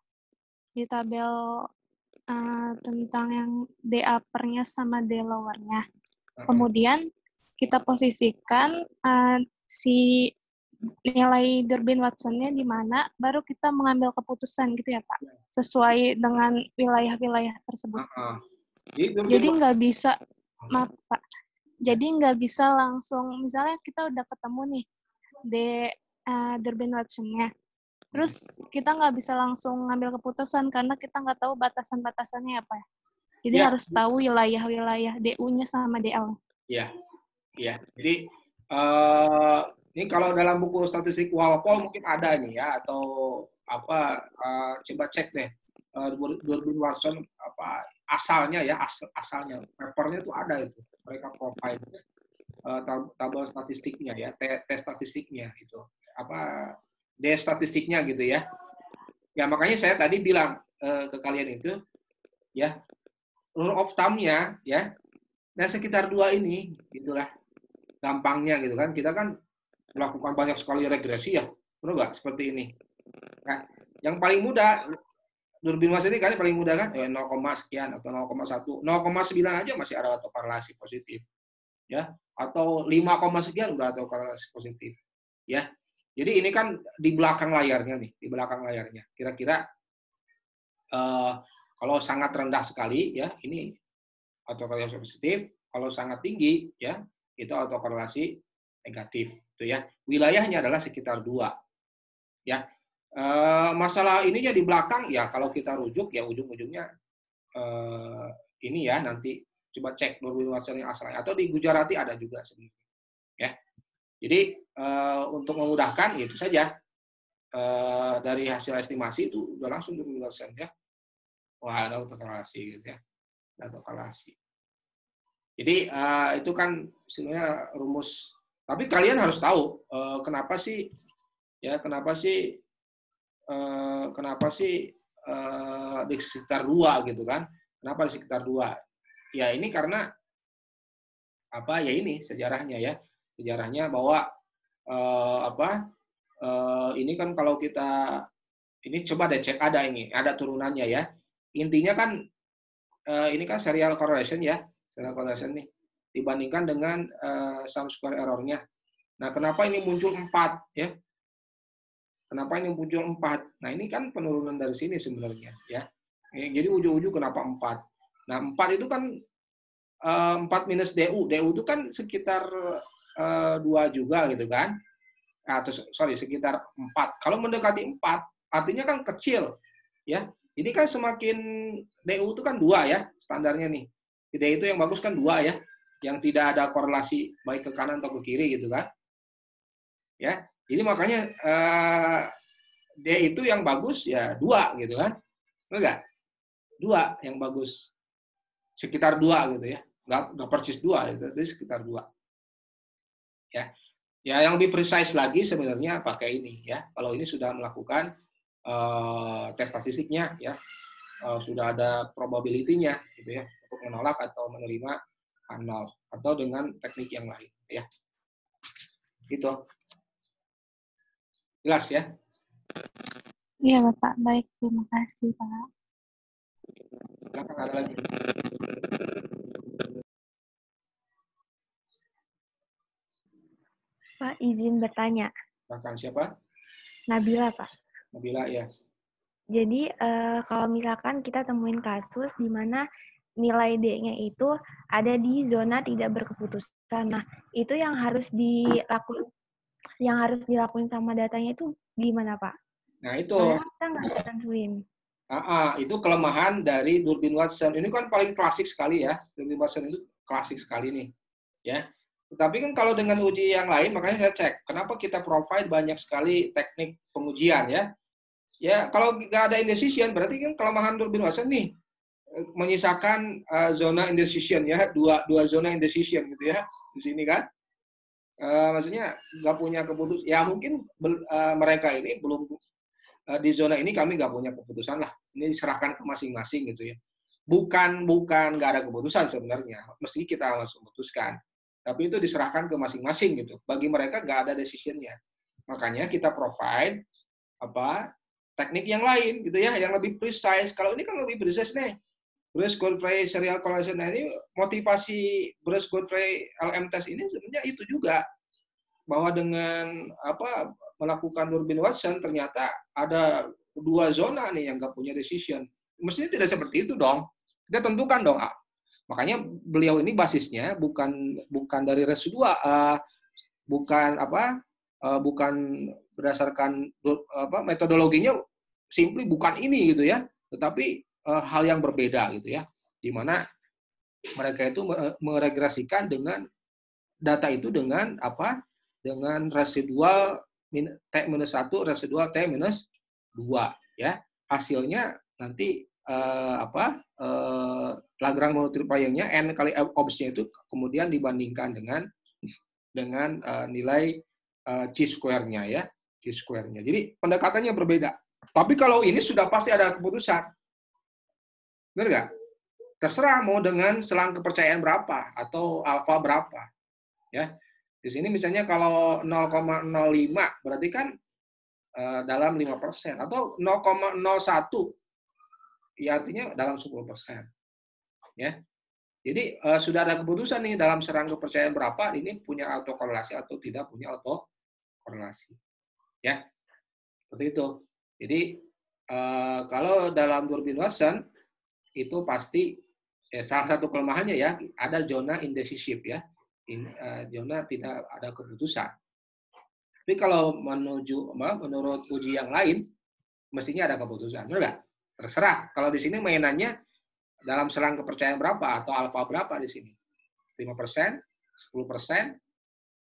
Di tabel tentang yang D upper-nya sama D lower-nya. Kemudian kita posisikan si nilai Durbin Watson-nya di mana, baru kita mengambil keputusan gitu ya Pak, sesuai dengan wilayah-wilayah tersebut. Jadi nggak bisa, maaf Pak, jadi nggak bisa langsung, misalnya kita udah ketemu nih Durbin Watson-nya, terus kita nggak bisa langsung ngambil keputusan karena kita nggak tahu batasan-batasannya apa ya. Jadi harus tahu wilayah-wilayah DU-nya sama DL. Iya, iya. Jadi ini kalau dalam buku statistik Walpole mungkin ada nih ya, atau apa, coba cek deh Durbin Watson apa asalnya ya, asalnya papernya tuh ada itu, mereka provide tabel statistiknya ya, tes statistiknya itu, apa statistiknya gitu ya. Ya makanya saya tadi bilang ke kalian itu ya, rule of thumb-nya ya, nah sekitar 2 ini gitulah gampangnya gitu kan. Kita kan melakukan banyak sekali regresi ya, benar nggak, seperti ini. Nah, yang paling mudah Durbin Watson ini kan paling mudah kan, 0, sekian atau 0,1, 0,9 aja masih ada autokorelasi positif ya, atau 5, sekian udah autokorelasi positif ya. Jadi ini kan di belakang layarnya nih, di belakang layarnya. Kira-kira kalau sangat rendah sekali ya, ini autokorelasi positif. Kalau sangat tinggi ya, itu autokorelasi negatif. Itu ya. Wilayahnya adalah sekitar 2. Ya. Masalah ininya di belakang ya, kalau kita rujuk ya ujung-ujungnya ini ya, nanti coba cek Durbin Watson yang asalnya, atau di Gujarati ada juga sebenarnya. Ya. Jadi untuk memudahkan itu saja. Dari hasil estimasi itu udah langsung Durbin Watson ya. Wah, ada autokorelasi gitu ya. Ada autokorelasi. Jadi itu kan sebenarnya rumus. Tapi kalian harus tahu kenapa sih di sekitar 2 gitu kan? Kenapa di sekitar 2? Ya ini karena apa ya, ini sejarahnya ya. Sejarahnya bahwa ini kan kalau kita ini coba deh cek, ada turunannya ya. Intinya kan ini kan serial correlation ya. Serial correlation nih dibandingkan dengan sum square error-nya. Nah, kenapa ini muncul 4 ya? Kenapa ini muncul 4? Nah, ini kan penurunan dari sini sebenarnya ya. Jadi ujung-ujung kenapa 4? Nah, 4 itu kan 4 minus DU. DU itu kan sekitar 2 juga gitu kan. Atau sekitar 4. Kalau mendekati 4, artinya kan kecil ya. Jadi kan semakin DU itu kan 2 ya standarnya nih. DU itu yang bagus kan 2 ya. Yang tidak ada korelasi baik ke kanan atau ke kiri gitu kan. Ya. Jadi makanya D itu yang bagus ya 2 gitu kan. Enggak? 2 yang bagus. Sekitar 2 gitu ya. Enggak persis 2 gitu, jadi sekitar 2. Ya. Ya yang lebih precise lagi sebenarnya pakai ini ya. Kalau ini sudah melakukan tes statistiknya ya. Sudah ada probability-nya gitu ya, untuk menolak atau menerima nol, atau dengan teknik yang lain ya. Gitu. Jelas ya? Iya Bapak, baik, terima kasih Pak. Silakan, ada lagi. Pak, izin bertanya. Silakan, siapa? Nabila, Pak. Nabila, ya. Jadi, kalau misalkan kita temuin kasus di mana nilai D-nya itu ada di zona tidak berkeputusan. Nah, itu yang harus dilakuin sama datanya itu gimana, Pak? Nah, itu. Soalnya kita nggak tentuin. Itu kelemahan dari Durbin Watson. Ini kan paling klasik sekali ya. Durbin Watson itu klasik sekali nih. Ya. Tetapi kan kalau dengan uji yang lain, makanya saya cek. Kenapa kita provide banyak sekali teknik pengujian ya. Ya, kalau nggak ada indecision, berarti kan kelemahan Durbin Watson nih. Menyisakan zona indecision ya. Dua zona indecision gitu ya. Di sini kan. Maksudnya nggak punya keputusan. Ya mungkin mereka ini belum di zona ini kami nggak punya keputusan lah. Ini diserahkan ke masing-masing gitu ya. Bukan nggak ada keputusan sebenarnya. Mesti kita langsung memutuskan. Tapi itu diserahkan ke masing-masing gitu. Bagi mereka nggak ada decision-nya. Makanya kita provide teknik yang lain gitu ya, yang lebih precise. Kalau ini kan lebih precise nih. Bruce-Godfrey serial correlation. Nah, ini motivasi Bruce-Godfrey LM test ini sebenarnya itu juga, bahwa dengan melakukan Durbin Watson ternyata ada 2 zona nih yang nggak punya decision. Mestinya tidak seperti itu dong. Kita tentukan dong. Makanya beliau ini basisnya bukan dari residual, bukan berdasarkan metodologinya, simply bukan ini gitu ya, tetapi hal yang berbeda gitu ya, di mana mereka itu meregresikan dengan data itu dengan dengan residual T-1, residual T-2 ya. Hasilnya nanti Lagrange multipliernya n kali obs-nya itu kemudian dibandingkan dengan nilai chi-square-nya ya, chi-square-nya. Jadi pendekatannya berbeda. Tapi kalau ini sudah pasti ada keputusan. Benar nggak? Terserah mau dengan selang kepercayaan berapa atau alfa berapa. Ya. Di sini misalnya kalau 0,05 berarti kan dalam 5%, atau 0,01 ya artinya dalam 10%. Ya. Jadi sudah ada keputusan nih dalam serang kepercayaan berapa ini punya autokorelasi atau tidak punya autokorelasi. Ya. Seperti itu. Jadi kalau dalam Durbin Watson itu pasti salah satu kelemahannya ya ada zona indecisive ya. Zona tidak ada keputusan. Tapi kalau menurut uji yang lain mestinya ada keputusan, benar nggak? Terserah. Kalau di sini mainannya dalam selang kepercayaan berapa atau alfa berapa di sini? 5%, 10%,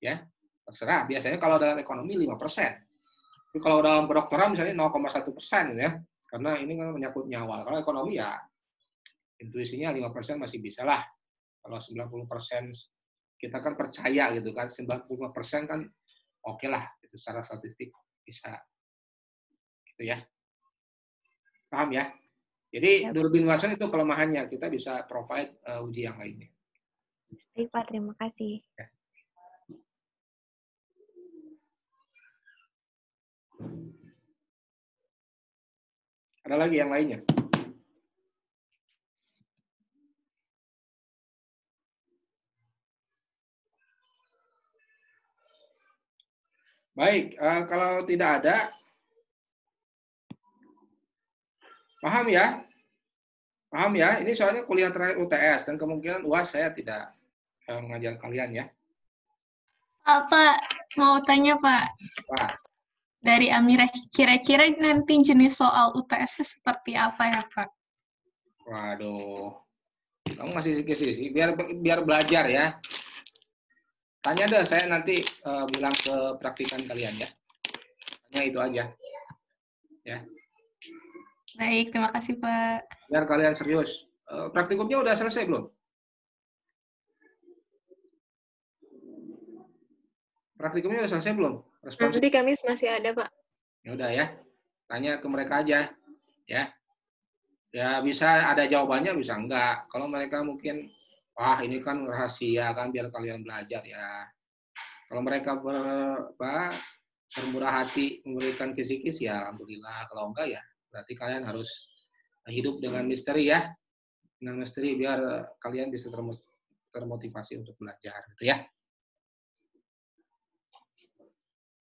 ya terserah. Biasanya kalau dalam ekonomi 5%. Tapi kalau dalam kedokteran misalnya 0,1% ya, karena ini kan menyangkut nyawa. Kalau ekonomi ya intuisinya 5% masih bisa lah. Kalau 90% kita kan percaya gitu kan, 95% kan oke lah, itu secara statistik bisa gitu ya. Paham ya? Jadi Durbin Watson itu kelemahannya, kita bisa provide uji yang lainnya. Baik Pak, terima kasih. Ya. Ada lagi yang lainnya? Baik, kalau tidak ada, paham ya? Paham ya? Ini soalnya kuliah terakhir UTS, dan kemungkinan UAS saya tidak mengajar kalian ya. Pak, mau tanya Pak. Wah. Dari Amira, kira-kira nanti jenis soal UTS seperti apa ya Pak? Waduh, kamu masih sih, biar belajar ya. Tanya deh, saya nanti bilang ke praktikan kalian ya. Tanya itu aja. Ya. Baik, terima kasih Pak. Biar kalian serius. Praktikumnya udah selesai belum? Praktikumnya udah selesai belum? Nanti Kamis masih ada, Pak. Ya udah ya. Tanya ke mereka aja. Ya. Ya bisa ada jawabannya, bisa enggak. Kalau mereka mungkin, wah ini kan rahasia kan biar kalian belajar ya. Kalau mereka bermurah hati memberikan kisi-kisi ya alhamdulillah. Kalau enggak ya berarti kalian harus hidup dengan misteri ya. Dengan misteri biar kalian bisa termotivasi untuk belajar gitu ya.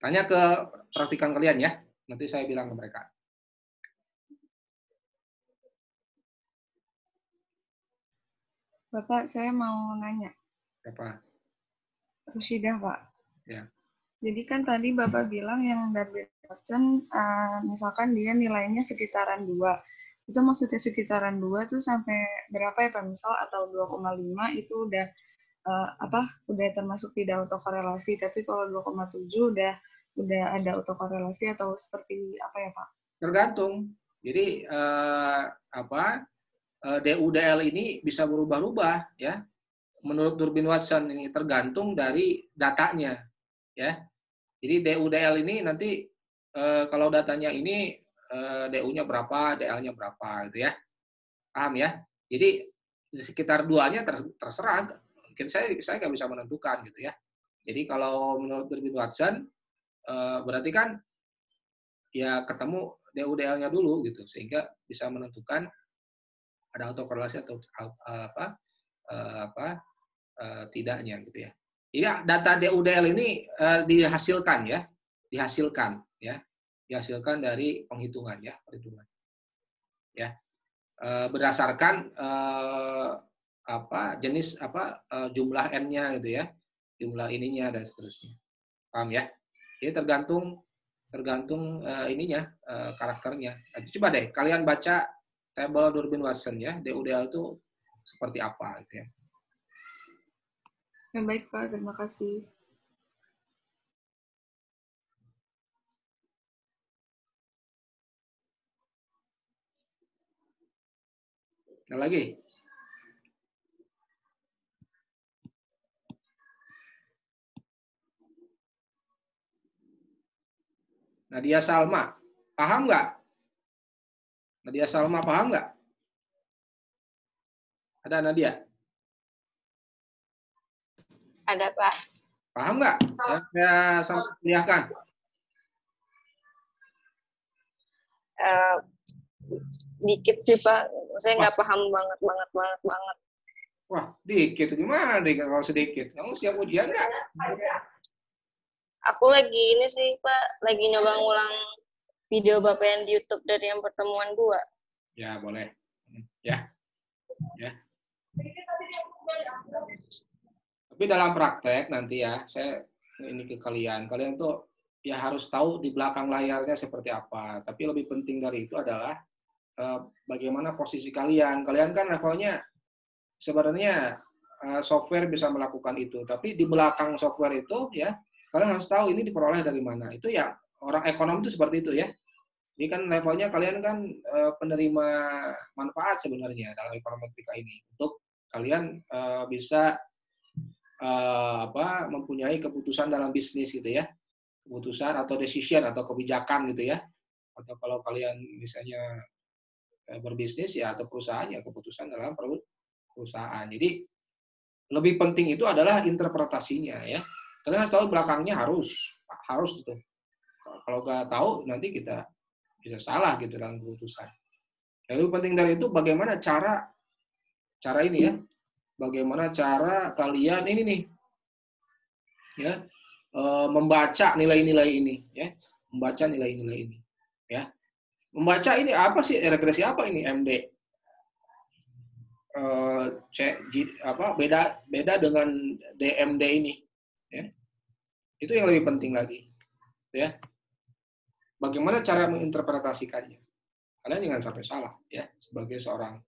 Tanya ke praktikan kalian ya. Nanti saya bilang ke mereka. Bapak, saya mau nanya. Siapa? Rushidah, Pak. Ya. Jadi kan tadi Bapak bilang yang Durbin Watson, misalkan dia nilainya sekitaran 2. Itu maksudnya sekitaran 2 tuh sampai berapa ya Pak? Misal atau 2,5 itu udah udah termasuk tidak autokorelasi. Tapi kalau 2,7 udah ada autokorelasi atau seperti apa ya Pak? Tergantung. Jadi DUDL ini bisa berubah-ubah ya. Menurut Durbin Watson ini tergantung dari datanya ya. Jadi DUDL ini nanti kalau datanya ini DU-nya berapa, DL-nya berapa gitu ya. Paham ya? Jadi sekitar 2-nya terserah. Mungkin saya nggak bisa menentukan gitu ya. Jadi kalau menurut Durbin Watson berarti kan ya ketemu DUDL-nya dulu gitu sehingga bisa menentukan ada autokorelasi atau tidaknya gitu ya. Jadi data DUDL ini dihasilkan dari penghitungan ya, perhitungan. Ya. Berdasarkan jenis jumlah N-nya gitu ya. Jumlah ininya dan seterusnya. Paham ya? Jadi tergantung karakternya. Nah, coba deh kalian baca tabel Durbin-Watson ya, DUDL itu seperti apa gitu ya. Yang baik Pak, terima kasih. Ada lagi? Nadia Salma, paham nggak? Nadia Salma paham nggak? Ada Nadia? Ada, Pak. Paham nggak? Ya, sampai kuliahkan. Dikit sih, Pak. Saya nggak paham banget. Wah, dikit. Gimana deh kalau sedikit? Kamu siap ujian nggak? Aku lagi ini sih, Pak. Lagi nyoba ngulang video Bapak yang di YouTube dari yang pertemuan 2. Ya, boleh. Ya. Tapi dalam praktek nanti ya, saya ini ke kalian tuh ya harus tahu di belakang layarnya seperti apa. Tapi lebih penting dari itu adalah bagaimana posisi kalian. Kalian kan levelnya sebenarnya software bisa melakukan itu, tapi di belakang software itu ya kalian harus tahu ini diperoleh dari mana. Itu ya orang ekonom itu seperti itu ya. Ini kan levelnya kalian kan penerima manfaat sebenarnya dalam ekonometrika ini untuk kalian bisa mempunyai keputusan dalam bisnis gitu ya, keputusan atau decision atau kebijakan gitu ya. Atau kalau kalian misalnya berbisnis ya atau perusahaan ya keputusan dalam perusahaan. Jadi lebih penting itu adalah interpretasinya ya. Kalian harus tahu belakangnya harus gitu. Kalau nggak tahu nanti kita bisa salah gitu dalam keputusan. Yang lebih penting dari itu bagaimana cara ini ya. Bagaimana cara kalian ini nih ya membaca nilai-nilai ini ya, membaca nilai-nilai ini ya. Membaca ini apa sih, regresi apa ini MD? Beda dengan DMD ini ya. Itu yang lebih penting lagi ya. Bagaimana cara menginterpretasikannya? Kalian jangan sampai salah ya sebagai seorang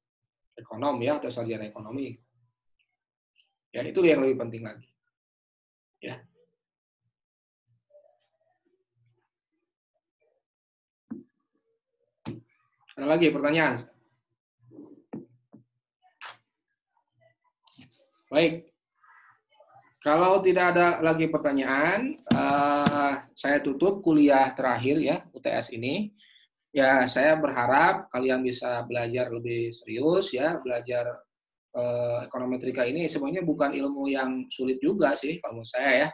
ekonom ya atau sarjana ekonomi. Ya, itu yang lebih penting lagi. Ya. Ada lagi pertanyaan? Baik. Kalau tidak ada lagi pertanyaan, saya tutup kuliah terakhir ya, UTS ini. Ya, saya berharap kalian bisa belajar lebih serius ya, belajar ekonometrika ini sebenarnya bukan ilmu yang sulit juga sih kalau menurut saya ya.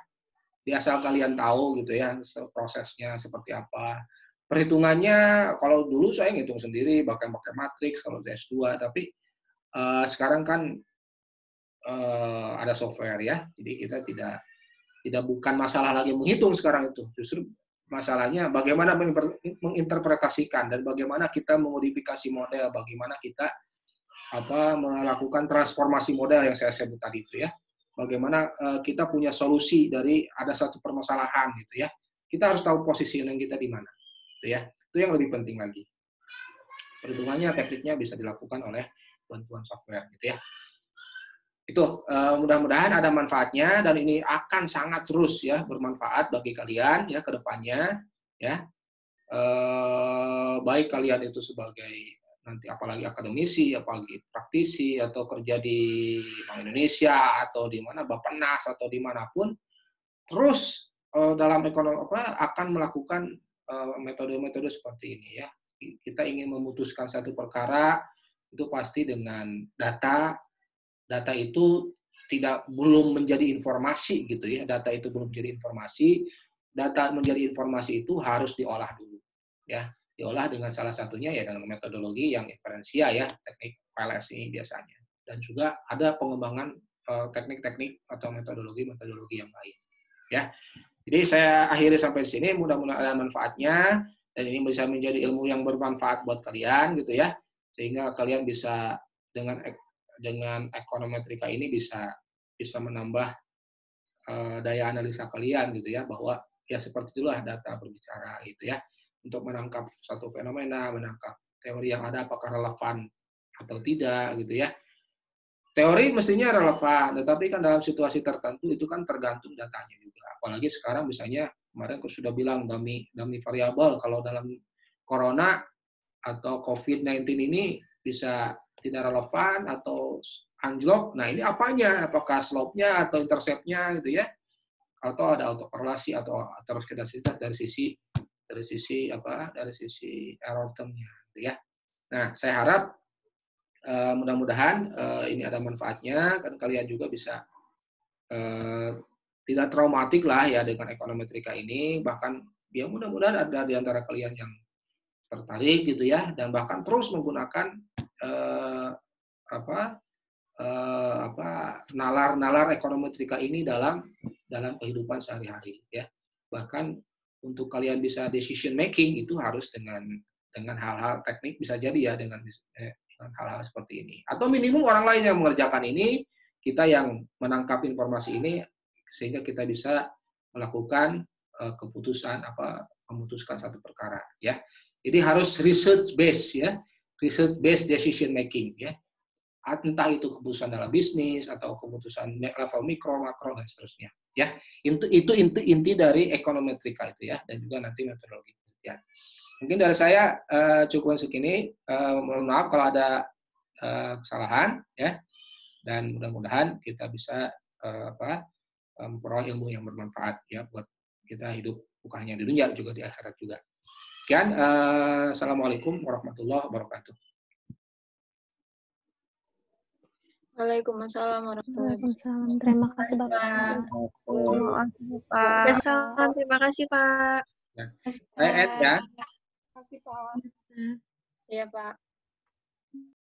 Asal kalian tahu gitu ya prosesnya seperti apa. Perhitungannya kalau dulu saya ngitung sendiri pakai matriks kalau S2, tapi sekarang kan ada software ya. Jadi kita tidak bukan masalah lagi menghitung sekarang itu. Justru masalahnya bagaimana menginterpretasikan dan bagaimana kita memodifikasi model, bagaimana kita melakukan transformasi model yang saya sebut tadi itu ya. Bagaimana kita punya solusi dari ada satu permasalahan gitu ya. Kita harus tahu positioning kita di mana. Gitu ya. Itu yang lebih penting lagi. Perhitungannya, tekniknya bisa dilakukan oleh bantuan software gitu ya. Itu mudah-mudahan ada manfaatnya dan ini akan sangat terus ya bermanfaat bagi kalian ya ke depannya ya. Baik kalian itu sebagai nanti apalagi akademisi, apalagi praktisi atau kerja di Bank Indonesia atau di mana Bappenas atau dimanapun, terus dalam ekonomi akan melakukan metode-metode seperti ini ya. Kita ingin memutuskan satu perkara itu pasti dengan data. Data itu belum menjadi informasi gitu ya. Data itu belum menjadi informasi. Data menjadi informasi itu harus diolah dulu ya. Diolah dengan salah satunya ya dengan metodologi yang inferensia ya, teknik VLSI biasanya. Dan juga ada pengembangan teknik-teknik atau metodologi-metodologi yang lain. Ya, jadi saya akhiri sampai di sini. Mudah-mudahan ada manfaatnya dan ini bisa menjadi ilmu yang bermanfaat buat kalian gitu ya, sehingga kalian bisa dengan ekonometrika ini bisa menambah daya analisa kalian gitu ya, bahwa ya seperti itulah data berbicara gitu ya, untuk menangkap satu fenomena, menangkap teori yang ada apakah relevan atau tidak gitu ya. Teori mestinya relevan, tetapi kan dalam situasi tertentu itu kan tergantung datanya juga. Apalagi sekarang misalnya kemarin aku sudah bilang dummy variabel, kalau dalam corona atau COVID-19 ini bisa tidak relevan atau anjlok. Nah, ini apanya? Apakah slope-nya atau intercept-nya gitu ya? Atau ada autokorelasi atau ateroskedasitas dari sisi error term-nya gitu ya. Nah, saya harap mudah-mudahan ini ada manfaatnya, kan kalian juga bisa tidak traumatik lah ya dengan ekonometrika ini, bahkan ya mudah-mudahan ada di antara kalian yang tertarik gitu ya, dan bahkan terus menggunakan nalar ekonometrika ini dalam kehidupan sehari-hari ya. Bahkan untuk kalian bisa decision making itu harus dengan hal-hal teknik, bisa jadi ya dengan hal-hal seperti ini. Atau minimum orang lain yang mengerjakan ini, kita yang menangkap informasi ini, sehingga kita bisa melakukan memutuskan satu perkara ya. Jadi harus research based ya, research based decision making ya. Entah itu keputusan dalam bisnis atau keputusan level mikro, makro dan seterusnya ya. Itu inti dari ekonometrika itu ya, dan juga nanti metodologi ya. Mungkin dari saya cukup segini. Mohon maaf kalau ada kesalahan ya. Dan mudah-mudahan kita bisa memperoleh ilmu yang bermanfaat ya buat kita hidup bukan hanya di dunia, juga di akhirat juga. Sekian. Assalamualaikum warahmatullahi wabarakatuh. Waalaikumsalam warahmatullahi Waalaikumsalam. Terima kasih Bapak. Waalaikumsalam. Terima kasih Pak. Saya Ed ya. Terima kasih, Pak. Iya, Pak.